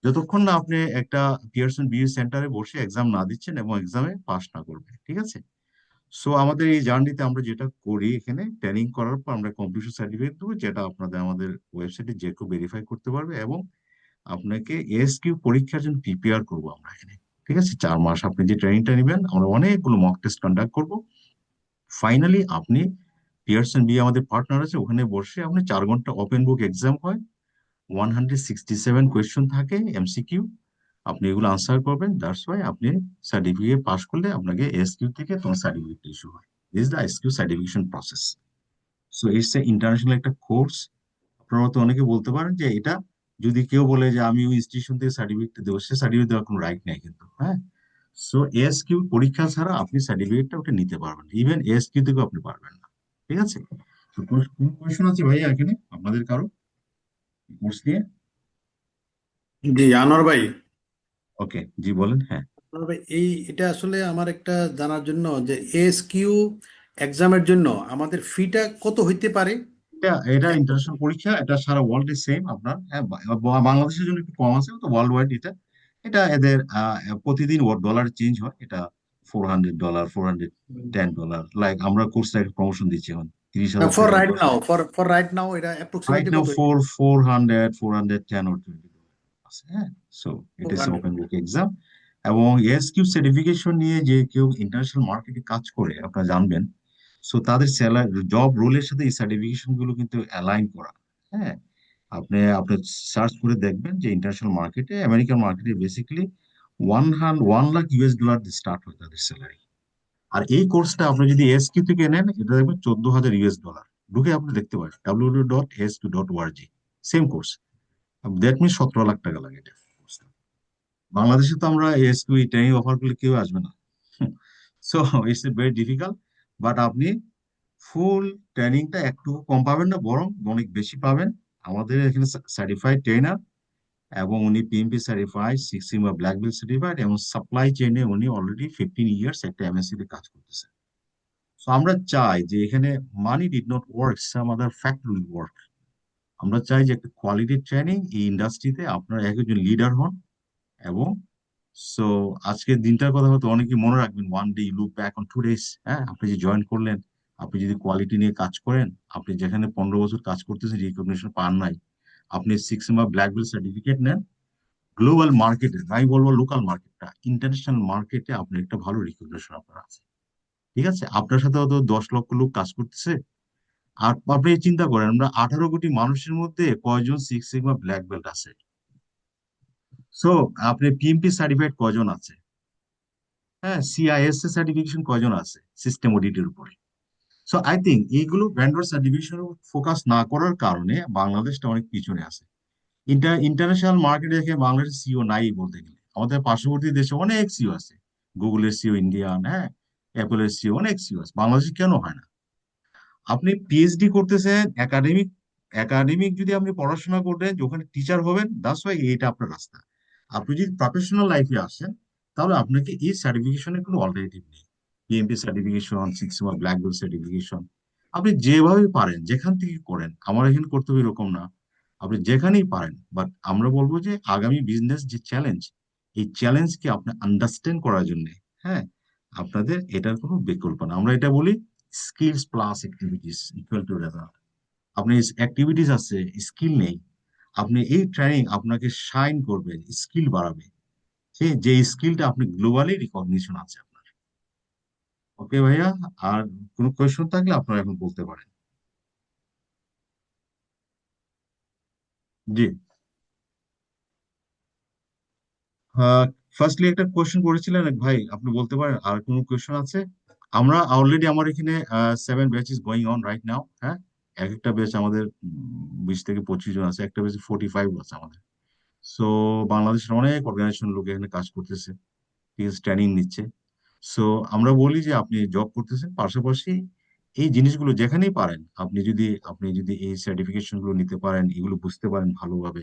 যতক্ষণ না আপনি একটা পিয়ারসন বিএ সেন্টারে বসে এক্সাম না দিচ্ছেন এবং এক্সামে পাস না করবেন। ঠিক আছে? সো আমাদের এই জার্নিতে আমরা যেটা করি, এখানে ট্রেনিং করার পর আমরা কমপ্লিশন সার্টিফিকেট দেবো, যেটা আপনাদের আমাদের ওয়েবসাইটে যে কেউ ভেরিফাই করতে পারবে। এবং আপনাকে এসকিউ পরীক্ষার জন্য প্রিপেয়ার করবো আমরা এখানে। ঠিক আছে? 4 মাস আপনি যে ট্রেনিংটা নেবেন, আমরা অনেকগুলো মক টেস্ট কন্ডাক্ট করবো। ফাইনালি আপনি পিয়ারসন বি আমাদের পার্টনার আছে, ওখানে বসে আপনি 4 ঘন্টা ওপেন বুক এক্সাম হয়, 167 কোয়েশ্চন থাকে এমসিকিউ। আপনি এগুলো আনসার করবেন, দ্যাটস ওয়াই আপনি সার্টিফিকেট পাস করলে আপনাকে এসকিউ থেকে তোমার সার্টিফিকেট ইস্যু হয়। This the SQ certification process. So it's a international একটা কোর্স। আপনারা তো অনেকে বলতে পারেন যে এটা, যদি কেউ বলে যে আমি ওই ইনস্টিটিউশন থেকে সার্টিফিকেট দেবো, সে সার্টিফিকেট দেওয়ার কোনো রাইট নেই কিন্তু। হ্যাঁ, সো এসকিউ পরীক্ষা ছাড়া আপনি সার্টিফিকেটটা ওটা নিতে পারবেন, ইভেন এসকিউ থেকেও আপনি পারবেন না। ঠিক আছে? তো কোন কোয়েশন আছে ভাইয়া এখানে আপনাদের কারো কোর্স নিয়ে? জি আনোয়ার ভাই। ওকে, জি বলেন। হ্যাঁ, আনোয়ার ভাই, এটা আসলে আমার একটা জানার জন্য যে এএসকিউ এক্সামের জন্য আমাদের ফিটা কত হইতে পারে? এটা এটা ইন্টারন্যাশনাল পরীক্ষা, এটা সারা ওয়ার্ল্ডে সেম আপনার। হ্যাঁ, বাংলাদেশের জন্য একটু কম আছে, তো ওয়ার্ল্ড ওয়াইড এটা। এটা এদের প্রতিদিন ডলার চেঞ্জ হয়। এটা $400, $410, লাইক আমরা কোর্সটা প্রমোশন দিচ্ছি এখন 30,000 ফর টাকা রাইট করে। নাও, ফর রাইট নাও এটা রাইট অ্যাপ্রক্সিমেটলি নাও কত? 410 or 20 আছে। হ্যাঁ, so it four is hundred open book exam. এবং এসকিউ সার্টিফিকেশন নিয়ে যে কেউ ইন্টারন্যাশনাল মার্কেটে কাজ করে আপনারা জানবেন, সো তাদের স্যালারি জব রোলের সাথে এই সার্টিফিকেশন গুলো কিন্তু অ্যালাইন করা। হ্যাঁ, আপনি আপনি সার্চ করে দেখবেন যে ইন্টারন্যাশনাল মার্কেটে, আমেরিকান মার্কেটে বেসিক্যালি 1 লাখ US ডলার দিয়ে স্টার্ট হয় তাদের স্যালারি। আর এই কোর্সটা আপনি যদি এসকিউ থেকে নেন, এটা দেখবেন 14,000 US ডলার। ঢুকে আপনি দেখতে পারেন www.sq.org, same course. That means 17 lakh টাকা লাগে এটা course টা। বাংলাদেশে তো আমরা এসকিউ ট্রেনিং অফার করলে কেউ আসবে না। So it's a very difficult. But আপনি ফুল ট্রেনিংটা একটু কম পাবেন না, বরং অনেক বেশি পাবেন। আমাদের এখানে সার্টিফাইড ট্রেনার, এবং উনি PMP certified, six sigma black belt certified, এবং সাপ্লাই চেইনে উনি অলরেডি 15 ইয়ার্স একটা এমএসসি তে কাজ করতেছেন। সো আমরা চাই যে এখানে money did not work, some other factor will work. আমরা চাই যে একটা কোয়ালিটি ট্রেনিং এই ইন্ডাস্ট্রিতে আপনারা একজন লিডার হন। এবং সো আজকের দিনটার কথা হয়তো অনেকে মনে রাখবেন, one day you look back on today's. হ্যাঁ, আপনি যে জয়েন করলেন, আপনি যদি কোয়ালিটি নিয়ে কাজ করেন, আপনি যেখানে 15 বছর কাজ করতেছেন রিকগনিশন পান নাই, আপনি সিক্স বা ব্ল্যাক বেল্ট সার্টিফিকেট নেন, গ্লোবাল মার্কেটে, আমি বলবো লোকাল মার্কেটটা, ইন্টারন্যাশনাল মার্কেটে আপনি একটা ভালো রিকগনিশন আপনার আছে। ঠিক আছে, আপনার সাথেও তো 10 লক্ষ লোক কাজ করতেছে। আর আপনি চিন্তা করেন, আমরা 18 কোটি মানুষের মধ্যে কয়জন সিক্স সিগমা ব্ল্যাক বেল্ট আছে? সো আপনি পিএমপি সার্টিফাইড কয়জন আছে? হ্যাঁ, সিআইএসএ সার্টিফিকেশন কয়জন আছে সিস্টেম অডিটের উপরে? সো আই থিঙ্ক এইগুলো ভেন্ডর সার্টিফিকেশন ফোকাস না করার কারণে বাংলাদেশটা অনেক পিছনে আছে। ইন্টারন্যাশনাল মার্কেটে দেখে বাংলাদেশের সিও নাই বলতে গেলে। আমাদের পার্শ্ববর্তী দেশে অনেক সিও আছে, গুগলের সিও ইন্ডিয়ান, হ্যাঁ, অ্যাপলের সিও, অনেক সিও আছে, বাংলাদেশে কেন হয় না? আপনি পিএইচডি করতেছেন, একাডেমিক একাডেমিক যদি আপনি পড়াশোনা করবেন যে ওখানে টিচার হবেন, দ্যাটস ওয়াই এইটা আপনার রাস্তা। আপনি যদি প্রফেশনাল লাইফে আসেন, তাহলে আপনাকে এই সার্টিফিকেশনের কোনো অল্টারনেটিভ নেই। PMP certification, six sigma black belt certification, আপনি যেভাবে পারেন যেখান থেকে করেন, আমার এখানে করতে হবে এরকম না, আপনি যেখানেই পারেন। বাট আমরা বলবো যে আগামী বিজনেস যে চ্যালেঞ্জ, এই চ্যালেঞ্জকে আপনি আন্ডারস্ট্যান্ড করার জন্য, হ্যাঁ, আপনাদের এটার কোনো বিকল্প না। আমরা এটা বলি skills plus activities equal to result. আপনি অ্যাক্টিভিটিস আছে, স্কিল নেই, আপনি এই ট্রেনিং আপনাকে শাইন করবে, স্কিল বাড়াবে, যে স্কিলটা আপনি গ্লোবালি রিকগনিশন আছে আপনার। ওকে ভাইয়া, আর কোনো কোয়েশ্চন থাকলে আপনারা এখন বলতে পারেন। জি। ফার্স্টলি একটা কোয়েশ্চেন করেছিলেন এক ভাই, আপনি বলতে পারেন আর কোনো কোয়েশ্চেন আছে? আমরা অলরেডি, আমার এখানে 7 batches going on right now, হ্যাঁ। এক একটা ব্যাচ আমাদের 20 থেকে 25 জন আছে, একটা ব্যাচে 45 আছে আমাদের। সো বাংলাদেশের অনেক অর্গানাইজেশন লোক এখানে কাজ করতেছে, ঠিক আছে, ট্রেনিং নিচ্ছে। সো আমরা বলি যে আপনি জব করতেছেন, পাশাপাশি এই জিনিসগুলো যেখানেই পারেন, আপনি যদি এই সার্টিফিকেশন গুলো নিতে পারেন, এগুলো বুঝতে পারেন ভালোভাবে,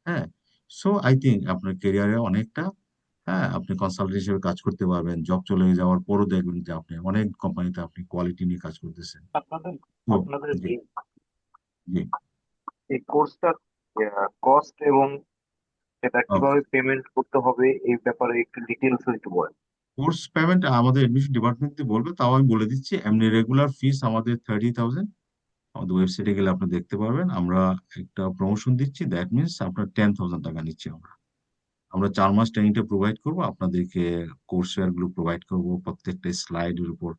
হ্যাঁ, সো আই থিঙ্ক আপনার ক্যারিয়ারে অনেকটা, হ্যাঁ, আপনি কনসালটেন্ট হিসেবে কাজ করতে পারবেন। জব চলে যাওয়ার পরও দেখবেন যে আপনি অনেক কোম্পানিতে আপনি কোয়ালিটি নিয়ে কাজ করতেছেন। আপনাদের তো আপনাদের জি, এই জি। এই কোর্সটার কস্ট এবং সেটা কিভাবে পেমেন্ট করতে হবে এই ব্যাপারে একটু ডিটেলস একটু বলেন। কোর্স পেমেন্ট আমাদের এডমিশন ডিপার্টমেন্ট থেকে বলবে, তাও আমি বলে দিচ্ছি, এমনি রেগুলার ফিস আমাদের 30,000। আমাদের ওয়েবসাইটে গেলে আপনি দেখতে পারবেন, আমরা একটা প্রমোশন দিচ্ছি, দ্যাট মিনস আপনার 10,000 টাকা নিচ্ছি আমরা। আমরা 4 মাস ট্রেনিংটা প্রোভাইড করবো আপনাদেরকে, কোর্স ওয়্যার গুলো প্রোভাইড করবো প্রত্যেকটা স্লাইডের উপর।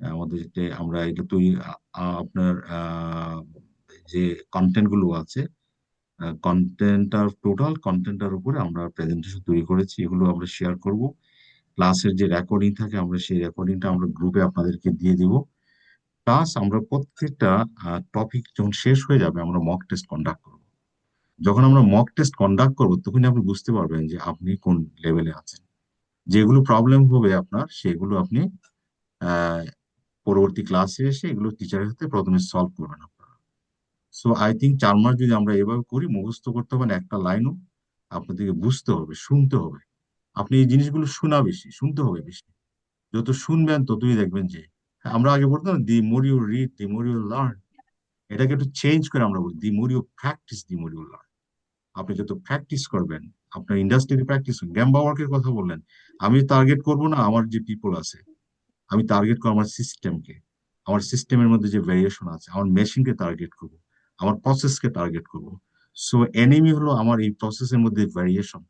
আমাদের যে আমরা এটা তৈরি, আপনার যে কন্টেন্ট গুলো আছে, টোটাল কন্টেন্টটার উপরে আমরা প্রেজেন্টেশন তৈরি করেছি, এগুলো আমরা শেয়ার করব। ক্লাসের যে রেকর্ডিং থাকে, আমরা সেই রেকর্ডিংটা আমরা গ্রুপে আপনাদেরকে দিয়ে দিব। প্লাস আমরা প্রত্যেকটা টপিক যখন শেষ হয়ে যাবে, আমরা মক টেস্ট কন্ডাক্ট করব। যখন আমরা মক টেস্ট কন্ডাক্ট করবো, তখনই আপনি বুঝতে পারবেন যে আপনি কোন লেভেলে আছেন। যেগুলো প্রবলেম হবে আপনার, সেগুলো আপনি আহ, পরবর্তী ক্লাসে এসে এগুলো টিচারের সাথে প্রথমে সলভ করবেন আপনারা। সো আই থিঙ্ক 4 মাস যদি আমরা এভাবে করি, মুখস্থ করতে হবে না একটা লাইনও, আপনাদেরকে বুঝতে হবে, শুনতে হবে। আপনি এই জিনিসগুলো শোনা বেশি, শুনতে হবে বেশি। যত শুনবেন ততই দেখবেন যে, হ্যাঁ, আমরা আগে বলতাম the more you read the more you learn, এটাকে একটু চেঞ্জ করে আমরা বলি the more you practice the more you learn. আপনি যত প্র্যাকটিস করবেন, আপনার ইন্ডাস্ট্রিতে প্র্যাকটিস, গ্যাম্বা ওয়ার্কের কথা বললেন, আমি টার্গেট করব না আমার যে পিপল আছে, আমি টার্গেট করবো আমার সিস্টেমকে। আমার সিস্টেমের মধ্যে যে ভেরিয়েশন আছে, আমার মেশিনকে টার্গেট করব, আমার প্রসেসকে টার্গেট করব। সো এনিমি হলো আমার এই প্রসেসের মধ্যে ভেরিয়েশন,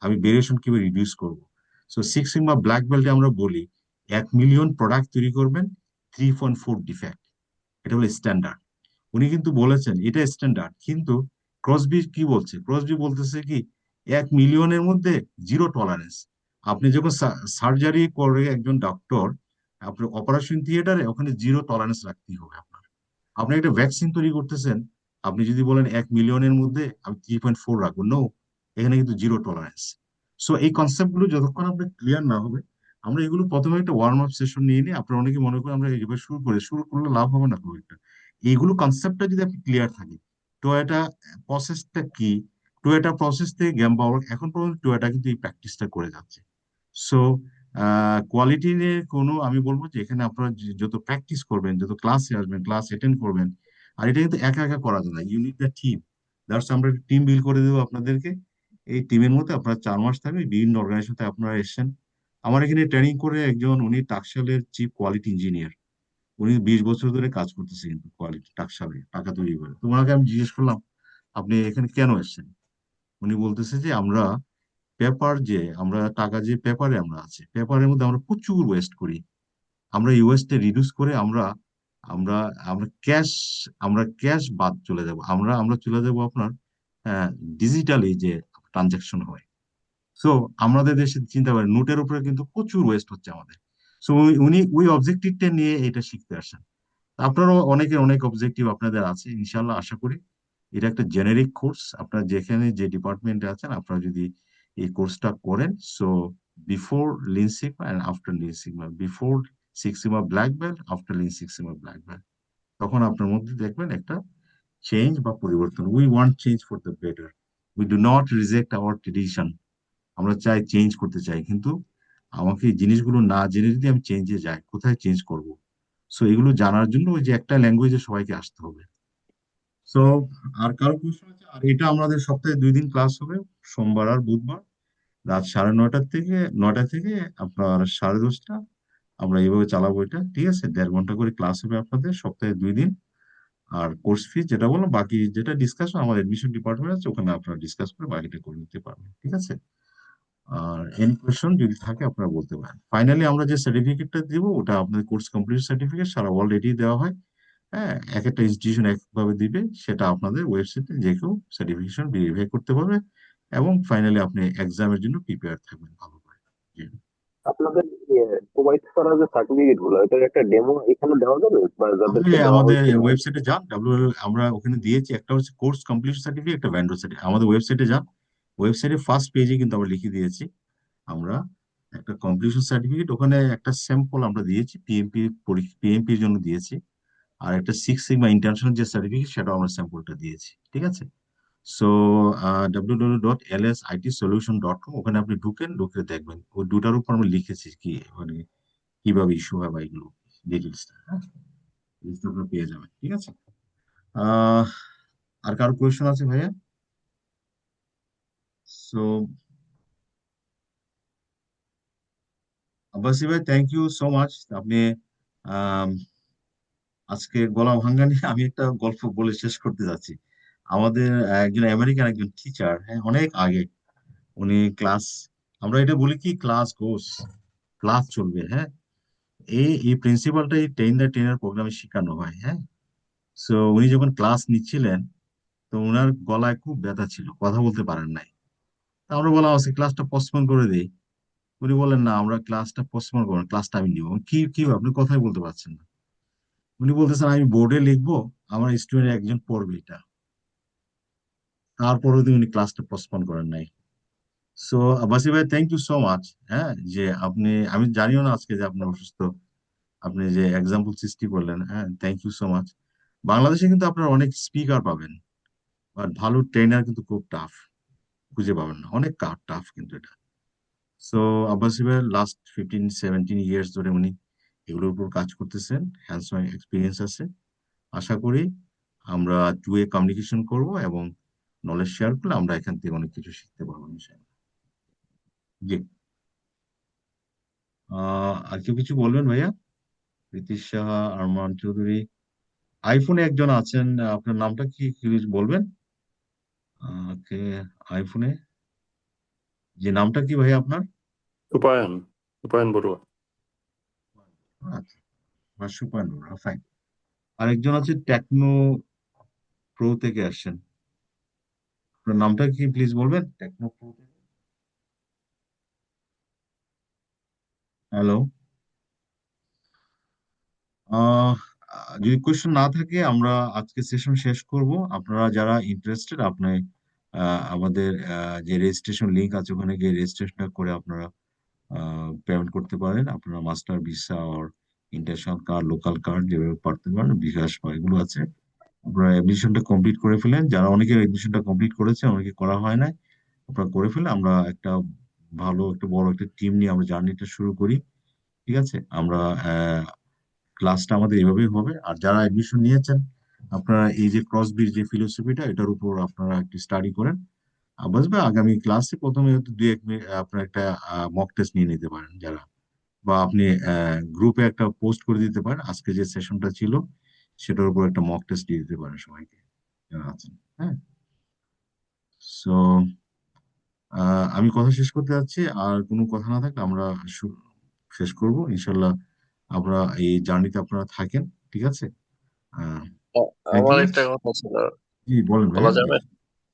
আমি ভেরিয়েশন কিভাবে রিডিউস করব। সো সিক্স সিগমা ব্ল্যাক বেল্টে আমরা বলি 1 মিলিয়ন প্রোডাক্ট তৈরি করবেন, 3.4 ডিফেক্ট, এটা হলো স্ট্যান্ডার্ড। উনি কিন্তু বলেছেন এটা স্ট্যান্ডার্ড, কিন্তু ক্রসবি কি বলছে? ক্রসবি বলতেছে কি 1 মিলিয়নের মধ্যে জিরো টলারেন্স। আপনি যখন সার্জারি করে একজন ডক্টর, আপনার অপারেশন থিয়েটারে ওখানে জিরো টলারেন্স রাখতেই হবে আপনার। আপনি একটা ভ্যাকসিন তৈরি করতেছেন, আপনি যদি বলেন 1 মিলিয়নের মধ্যে আমি 3.4 রাখবো, নো, এখানে কিন্তু জিরো টলারেন্স। সো এই কনসেপ্ট গুলো যতক্ষণ আপনার ক্লিয়ার না হবে, আমরা এগুলো প্রথমে একটা ওয়ার্ম আপ সেশন নিয়ে নিই। আপনারা অনেকে মনে করেন আমরা এইভাবে শুরু করলে লাভ হবে না খুব একটা। এইগুলো কনসেপ্টটা যদি আপনি ক্লিয়ার থাকে, টয়োটা প্রসেসটা কি, টয়োটা প্রসেস থেকে জ্ঞান পাওয়ার, এখন পর্যন্ত টয়োটা কিন্তু এই প্র্যাকটিসটা করে যাচ্ছে। সো কোয়ালিটি নিয়ে কোনো, আমি বলবো যে এখানে আপনারা যত প্র্যাকটিস করবেন, যত ক্লাসে আসবেন, ক্লাস অ্যাটেন্ড করবেন, আর এটা কিন্তু একা একা করা যায় না, you need the team. That's আমরা টিম বিল্ড করে দেবো আপনাদেরকে। এই টিমের মধ্যে আপনারা 4 মাস থাকবে, বিভিন্ন অর্গানাইজেশন আপনারা এসেছেন। আমার এখানে ট্রেনিং করে একজন, উনি টাকশালের চিফ কোয়ালিটি ইঞ্জিনিয়ার, উনি 20 বছর ধরে কাজ করতেছে কিন্তু কোয়ালিটি টাকশালে টাকা তৈরি করে। তো ওনাকে আমি জিজ্ঞেস করলাম আপনি এখানে কেন এসেছেন? উনি বলতেছে যে আমরা টাকা যে পেপারে আমরা আছে, পেপারের মধ্যে আমরা প্রচুর ওয়েস্ট করি। আমরা ইউএসটা রিডিউস করে আমরা আমরা আমরা ক্যাশ আমরা ক্যাশ বাদ চলে যাব, আমরা চলে যাব আপনার ডিজিটালি যে ট্রানজাকশন হয়। সো আমাদের দেশে চিন্তা করেন নোটের উপরে কিন্তু প্রচুর ওয়েস্ট হচ্ছে আমাদের। সো উনি ওই অবজেক্টিভটা নিয়ে এটা শিখতে আসেন। আপনারও অনেকের অনেক অবজেক্টিভ আপনাদের আছে, ইনশাল্লাহ আশা করি। এটা একটা জেনেরিক কোর্স, আপনার যেখানে যে ডিপার্টমেন্টে আছেন আপনারা যদি এই কোর্সটা করেন, so before lean sigma and after lean sigma, before six sigma black belt, after lean six sigma black belt, তখন আপনার মধ্যে দেখবেন একটা চেঞ্জ বা পরিবর্তন। We want change for the better, we do not reject our tradition. আমরা চাই change করতে চাই, কিন্তু আমাকে এই জিনিসগুলো না জেনে যদি আমি চেঞ্জে যাই, কোথায় চেঞ্জ করব? সো এগুলো জানার জন্য ওই যে একটা ল্যাঙ্গুয়েজে সবাইকে আসতে হবে। সো আর কারো প্রশ্ন আছে? আর এটা আমাদের সপ্তাহে 2 দিন ক্লাস হবে, সোমবার আর বুধবার, রাত 9:30 থেকে আপনার 10:30। আমরা এইভাবে চালাবো এটা, ঠিক আছে? 1.5 ঘন্টা করে ক্লাস হবে আপনাদের সপ্তাহে 2 দিন। আর কোর্স ফি যেটা বললাম, বাকি যেটা ডিসকাশন আমার এডমিশন ডিপার্টমেন্ট আছে, ওখানে আপনারা ডিসকাস করে বাকিটা করে নিতে পারবেন, ঠিক আছে? আর এনি কোয়েশন যদি থাকে আপনারা বলতে পারেন। ফাইনালি আমরা যে সার্টিফিকেটটা দিব ওটা আপনাদের কোর্স কমপ্লিট সার্টিফিকেট, সারা অলরেডি দেওয়া হয়। হ্যাঁ, এক একটা ইনস্টিটিউশন একভাবে দিবে, সেটা আপনাদের ওয়েবসাইটে যে কেউ সার্টিফিকেশন ভেরিফাই করতে পারবে। এবং ফাইনালি আপনি এক্সামের জন্য প্রিপেয়ার থাকবেন ভালো করে। জি। আপনাদের প্রোভাইড করা যে সার্টিফিকেট গুলো, এটার একটা ডেমো এখানে দেওয়া যাবে, বা আপনি যাদেরকে দেওয়া আমাদের হয়েছে? ওয়েবসাইটে যান, আমরা ওখানে দিয়েছি, একটা হচ্ছে কোর্স কমপ্লিট সার্টিফিকেট, একটা ভেন্ডর সার্টিফিকেট। আমাদের ওয়েবসাইটে যান, ওয়েবসাইটে ফার্স্ট পেজে কিন্তু আমরা লিখে দিয়েছি আমরা একটা কমপ্লিশন সার্টিফিকেট, ওখানে একটা স্যাম্পল আমরা দিয়েছি, পিএমপির জন্য দিয়েছি। আর একটা সিক্স সিগমা ইন্টারন্যাশনাল যে সার্টিফিকেট, সেটাও আমরা স্যাম্পলটা দিয়েছি, ঠিক আছে? সো www.lsitsolution.com, ওখানে আপনি ঢুকে দেখবেন ওই দুটার উপর আমরা লিখেছি কি মানে কিভাবে ইস্যু হয় বা এগুলো ডিটেলসটা, হ্যাঁ, জিনিসটা আপনারা পেয়ে যাবেন, ঠিক আছে? আহ আর কারো কোয়েশ্চেন আছে ভাইয়া? সো আব্বাসি ভাই, থ্যাংক ইউ সো মাচ। আপনি আম, আজকে গলা ভাঙ্গা নিয়ে আমি একটা গল্প বলে শেষ করতে যাচ্ছি। আমাদের একজন আমেরিকান একজন টিচার, হ্যাঁ, অনেক আগে উনি ক্লাস, আমরা এটা বলি কি ক্লাস কোর্স, ক্লাস চলবে, হ্যাঁ। এই প্রিন্সিপালটা এই টেনের প্রোগ্রামে শেখানো হয়, হ্যাঁ। সো উনি যখন ক্লাস নিচ্ছিলেন, তো ওনার গলায় খুব ব্যথা ছিল, কথা বলতে পারেন নাই। তা আমরা বললাম আজকে ক্লাসটা পোস্টপোন করে দিই। উনি বললেন না, আমরা ক্লাসটা পোস্টপোন করবো না, ক্লাসটা আমি নিবো। কি আপনি কথাই বলতে পারছেন না? উনি বলতেছেন আমি বোর্ডে লিখবো, আমার স্টুডেন্ট একজন পড়বে এটা। তারপরেও উনি ক্লাসটা পোস্টপোন করেন নাই। সো আব্বাসি ভাই, থ্যাংক ইউ সো মাচ। হ্যাঁ, যে আপনি, আমি জানিও না আজকে যে আপনি অসুস্থ, আপনি যে এক্সাম্পল সৃষ্টি করলেন, হ্যাঁ, থ্যাংক ইউ সো মাচ। বাংলাদেশে কিন্তু আপনার অনেক স্পিকার পাবেন, বাট ভালো ট্রেনার কিন্তু খুব টাফ, খুঁজে পাবেন না, অনেক টাফ কিন্তু এটা। সো আব্বাসি ভাই লাস্ট 15-17 ইয়ার্স ধরে উনি এগুলোর উপর কাজ করতেছেন, হ্যান্ডস অন এক্সপিরিয়েন্স আছে। আশা করি আমরা টু এ কমিউনিকেশন করব এবং নলেজ শেয়ার করলে আমরা এখান থেকে অনেক কিছু শিখতে পারবো ইনশাআল্লাহ। জি। আর কেউ কিছু বলবেন ভাইয়া? রীতিশ সাহা, আরমান চৌধুরী, আইফোনে একজন আছেন, আপনার নামটা কি প্লিজ বলবেন? ওকে, আইফোনে যে নামটা কি ভাইয়া আপনার? রূপায়ণ রূপায়ণ বড়ুয়া। আচ্ছা, সুপার, ফাইন। আরেকজন আছে টেকনো প্রো থেকে আসছেন, আপনার নামটা কি প্লিজ বলবেন? টেকনো প্রো থেকে। হ্যালো। আহ যদি কোয়েশ্চেন না থাকে আমরা আজকে সেশন শেষ করব। আপনারা যারা ইন্টারেস্টেড, আপনি আমাদের যে রেজিস্ট্রেশন লিংক আছে ওখানে গিয়ে রেজিস্ট্রেশনটা করে আপনারা পেমেন্ট করতে পারেন। আপনারা মাস্টার ভিসা আর ইন্টারন্যাশনাল কার্ড, লোকাল কার্ড যেভাবে পারতে পারেন, বিকাশ বা এগুলো আছে। আপনারা এডমিশনটা কমপ্লিট করে ফেলেন, যারা অনেকে এডমিশনটা কমপ্লিট করেছে, অনেকে করা হয় না, আপনারা করে ফেলে আমরা একটা ভালো একটা বড় একটা টিম নিয়ে আমরা জার্নিটা শুরু করি, ঠিক আছে? আমরা ক্লাসটা আমাদের এভাবেই হবে। আর যারা এডমিশন নিয়েছেন, আপনারা এই যে ক্রসবির যে ফিলোসফিটা, এটার উপর আপনারা একটু স্টাডি করেন। বুঝবে আগামী ক্লাসে প্রথমে হয়তো 2-1 মিনিট আপনার একটা মক টেস্ট নিয়ে নিতে পারেন যারা, বা আপনি গ্রুপে একটা পোস্ট করে দিতে পারেন আজকে যে সেশনটা ছিল সেটার উপর একটা মক টেস্ট দিয়ে দিতে পারেন সবাইকে যারা আছেন, হ্যাঁ। সো আমি কথা শেষ করতে যাচ্ছি, আর কোনো কথা না থাকলে আমরা শেষ করব ইনশাল্লাহ। আমরা এই জার্নিতে আপনারা থাকেন, ঠিক আছে? থ্যাংক আমার ইউ। একটা কথা ছিল, জি বলেন বলা ভাইয়া, জি। যাবে?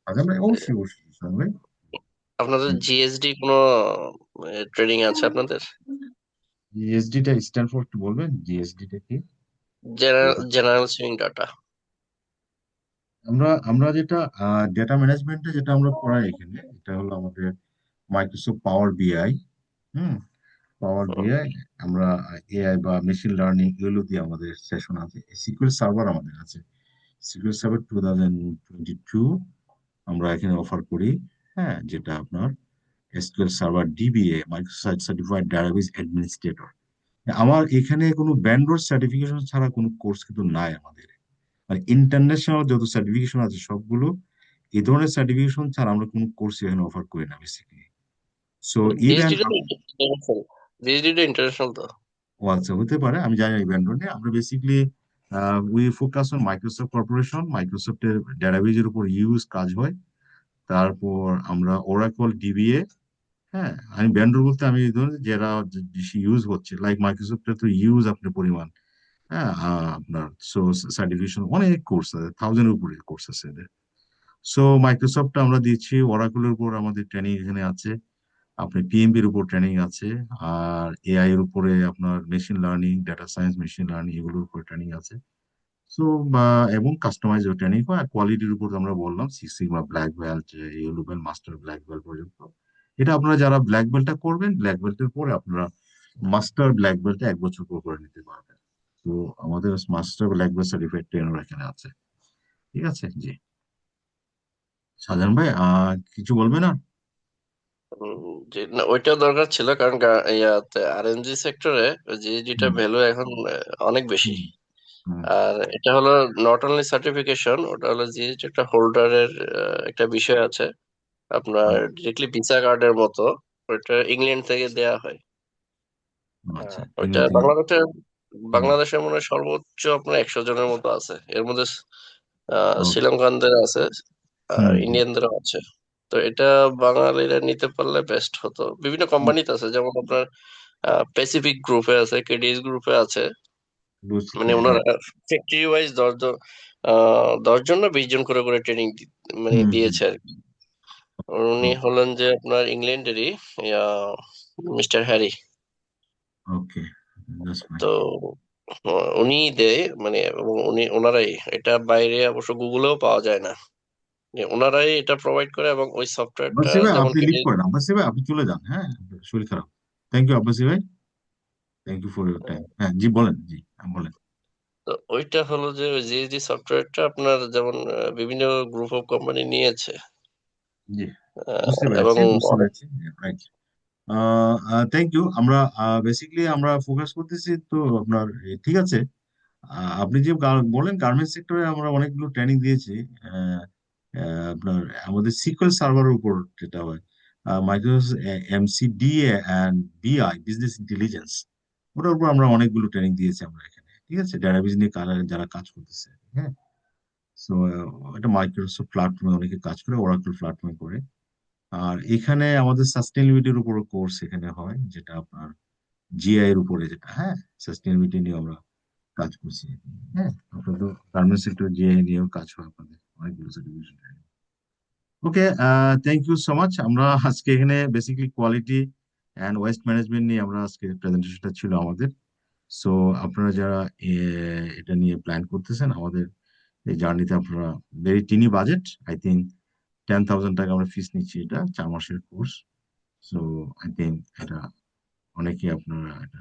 আচ্ছা ভাই, অবশ্যই অবশ্যই শাওন ভাই। আপনাদের জিএসডি কোনো ট্রেনিং আছে আপনাদের? জিএসডি টা স্ট্যান্ড ফর, একটু বলবেন জিএসডি টা কি? General swing data. আমরা আমরা যেটা ডেটা ম্যানেজমেন্টে যেটা আমরা পড়াই এখানে, এটা হলো আমাদের মাইক্রোসফট পাওয়ার বিআই। হুম। পাওয়ার বিআই, আমরা এআই বা মেশিন লার্নিং এগুলো দিয়ে আমাদের সেশন আছে। সিকিউর সার্ভার আমাদের আছে, সিকিউর সার্ভার 2022 আমরা এখানে অফার করি। হ্যাঁ, যেটা আপনার SQL server DBA, Microsoft certified database administrator. আমার এখানে কোনো ব্যান্ডোর সার্টিফিকেশন ছাড়া কোনো কোর্স কিন্তু নাই আমাদের। মানে ইন্টারন্যাশনাল যত সার্টিফিকেশন আছে সবগুলো, এই ধরনের সার্টিফিকেশন ছাড়া আমরা কোনো কোর্স এখানে অফার করি না বেসিক্যালি। সো ইভেন, জিএসডি টা ইন্টারন্যাশনাল, জিএসডি টা ইন্টারন্যাশনাল তো। ও আচ্ছা, হতে পারে, আমি জানি না এই ব্যান্ডোর নিয়ে। আমরা basically we focus on Microsoft corporation, মাইক্রোসফটের ডেটাবেজের উপর ইউজ কাজ হয়। তারপর আমরা ওরাকল ডিবিএ। হ্যাঁ, আমি ব্যান্ডোর বলতে আমি এই ধরনের যারা বেশি ইউজ হচ্ছে, লাইক মাইক্রোসফটের তো ইউজ আপনার পরিমাণ। হ্যাঁ, আপনার সো সার্টিফিকেশন অনেক কোর্স আছে, 1000-এর উপরে কোর্স আছে এদের। সো মাইক্রোসফট আমরা দিচ্ছি, ওরাকলের উপর আমাদের ট্রেনিং এখানে আছে, আপনি পিএমবির উপর ট্রেনিং আছে, আর এআই এর উপরে আপনার machine learning, data science, machine learning এগুলোর উপর ট্রেনিং আছে। সো বা এবং কাস্টমাইজ ট্রেনিং হয়। আর কোয়ালিটির উপর আমরা বললাম six sigma black belt, yellow belt, master black belt পর্যন্ত। এটা আপনারা যারা ব্ল্যাক বেল্টটা করবেন, ব্ল্যাক বেল্টের পরে আপনারা মাস্টার ব্ল্যাক বেল্টে 1 বছর পর করে নিতে পারবেন। তো আমাদের master black belt certified trainer এখানে আছে, ঠিক আছে? জি। সাজান ভাই, কিছু বলবে না? যে না, ওইটাও দরকার ছিল, কারণ ইয়াতে আরএনজি সেক্টরে জিএসডিটা হুম ভ্যালু এখন অনেক বেশি। হুম হুম। আর এটা হলো নট অনলি সার্টিফিকেশন, ওটা হলো জিএসডি একটা হোল্ডারের একটা বিষয় আছে আপনার, ডিরেক্টলি ভিসা কার্ডের মতো। ওইটা ইংল্যান্ড থেকে দেয়া হয়। আচ্ছা, ওইটা এগুলো থেকে। হুম। বাংলাদেশের মনে হয় সর্বোচ্চ আপনার 100 জনের মতো আছে, এর মধ্যে ওকে। শ্রীলঙ্কানদের আছে আর হুম হুম। ইন্ডিয়ানদেরও আছে। তো এটা বাঙালিরা নিতে পারলে বেস্ট হতো। বিভিন্ন কোম্পানিতে আছে, যেমন আপনার প্যাসিফিক গ্রুপে আছে, কেডিএস গ্রুপে আছে। বুঝছি, মানে হ্যাঁ। ওনারা ফ্যাক্টরি ওয়াইজ 10 জন, 10 জন না 20 জন করে করে ট্রেনিং মানে হুম হুম। দিয়েছে আর কি। উনি হলেন যে আপনার ইংল্যান্ডেরই, mister Harry. Okay, that's fine. তো উনি দেয় মানে, এবং ওনারাই এটা, বাইরে অবশ্য গুগলেও পাওয়া যায় না। ওনারাই এটা প্রোভাইড করে, এবং ওই সফটওয়্যারটা আব্বাসি ভাই, যেমন আপনি লিভ কেটে। করেন, আব্বাসি ভাই আপনি চলে যান, হ্যাঁ, শরীর খারাপ। থ্যাংক ইউ আব্বাসি ভাই, thank you for your time. হ্যাঁ জি, বলেন, জি বলেন। তো ওইটা হলো যে ওই যে সফটওয়্যারটা আপনার যেমন বিভিন্ন গ্রুপ অফ কোম্পানি নিয়েছে, জি, বুঝতে এবং পেরেছি, বুঝতে অনেক। পেরেছি। রাইট। Thank you. আমরা বেসিক্যালি আমরা ফোকাস করতেছি তো আপনার ঠিক আছে। আপনি যে বলেন গার্মেন্টস সেক্টরে আমরা অনেকগুলো ট্রেনিং দিয়েছি। আহ, আপনার আমাদের সিকিউর সার্ভারের উপর যেটা হয়, মাইক্রোসফট এমসিডিএ অ্যান্ড বিআই, বিজনেস ইন্টেলিজেন্স, ওটার উপর আমরা অনেকগুলো ট্রেনিং দিয়েছি আমরা এখানে, ঠিক আছে? ডেটাবেজ নিয়ে যারা কাজ করতেছে, হ্যাঁ। সো এটা মাইক্রোসফট প্ল্যাটফর্মে অনেকে কাজ করে, ওরাকল প্ল্যাটফর্মে করে। আর এখানে আমাদের সাস্টেইনেবিলিটির উপর কোর্স এখানে হয়, যেটা আপনার জিআই এর উপরে, যেটা, হ্যাঁ, সাস্টেইনেবিলিটি নিয়ে আমরা কাজ করছি। হ্যাঁ, আপনাদের গার্মেন্টস সেক্টর জিআই নিয়েও কাজ হয় আপনাদের অনেকগুলো certification. Okay, thank you so much. আমরা আজকে এখানে basically quality and waste management নিয়ে আমরা আজকে প্রেজেন্টেশনটা ছিল আমাদের। সো আপনারা যারা এটা নিয়ে প্ল্যান করতেছেন, আমাদের এই জার্নিতে আপনারা, very tiny budget, I think 10,000 টাকা আমরা ফিস নিচ্ছি, এটা 4 মাসের কোর্স। সো আই থিঙ্ক এটা অনেকেই আপনারা এটা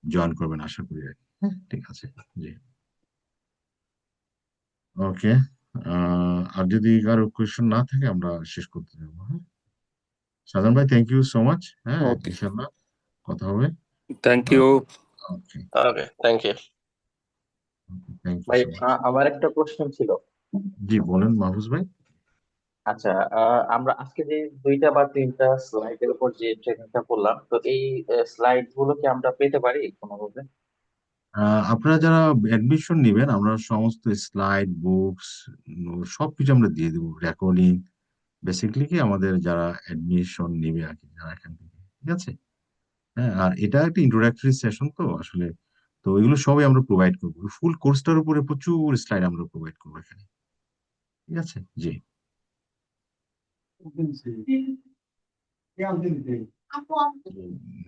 জয়েন করবেন আশা করি আর কি। হ্যাঁ, ঠিক আছে। জি। ওকে। আর যদি কারো কোয়েশ্চেন না থাকে আমরা শেষ করতে যাবো, হ্যাঁ। সাজান ভাই, থ্যাংক ইউ সো মাচ। হ্যাঁ, ওকে, ইনশাল্লাহ কথা হবে। Thank you. Okay, okay, thank you. Thank you ভাই, সো মাচ। আমার একটা প্রশ্ন ছিল। জি বলেন মাহফুজ ভাই। আচ্ছা, আমরা আজকে যে 2টা বা 3টা স্লাইডের উপর যে ট্রেনিংটা করলাম, তো এই স্লাইড গুলো কি আমরা পেতে পারি কোনোভাবে? আপনারা যারা অ্যাডমিশন নেবেন, আমরা সমস্ত স্লাইড, বুকস, সবকিছু আমরা দিয়ে দেবো, রেকর্ডিং, বেসিক্যালি কি আমাদের যারা অ্যাডমিশন নেবে আর কি, যারা এখান থেকে, ঠিক আছে? হ্যাঁ, আর এটা একটা ইন্ট্রোডাক্টরি সেশন, তো আসলে তো এগুলো সবই আমরা প্রোভাইড করবো, ফুল কোর্সটার উপরে প্রচুর স্লাইড আমরা প্রোভাইড করবো এখানে। ঠিক আছে, জি।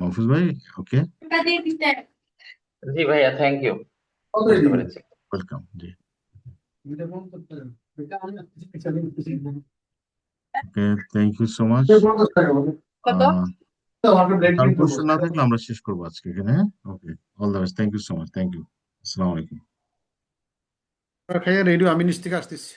মাহফুজ ভাই, ওকে, জি ভাইয়া, থ্যাংক ইউ, বুঝতে পেরেছি। ওয়েলকাম, জি। Okay, thank you so much. কারো কোশ্চেন না থাকলে আমরা শেষ করবো আজকে এখানে, হ্যাঁ? Okay, all the best, thank you so much, thank you, আসসালামু আলাইকুম। খাইয়া রেডিও আমি নিচ থেকে আসতেছি।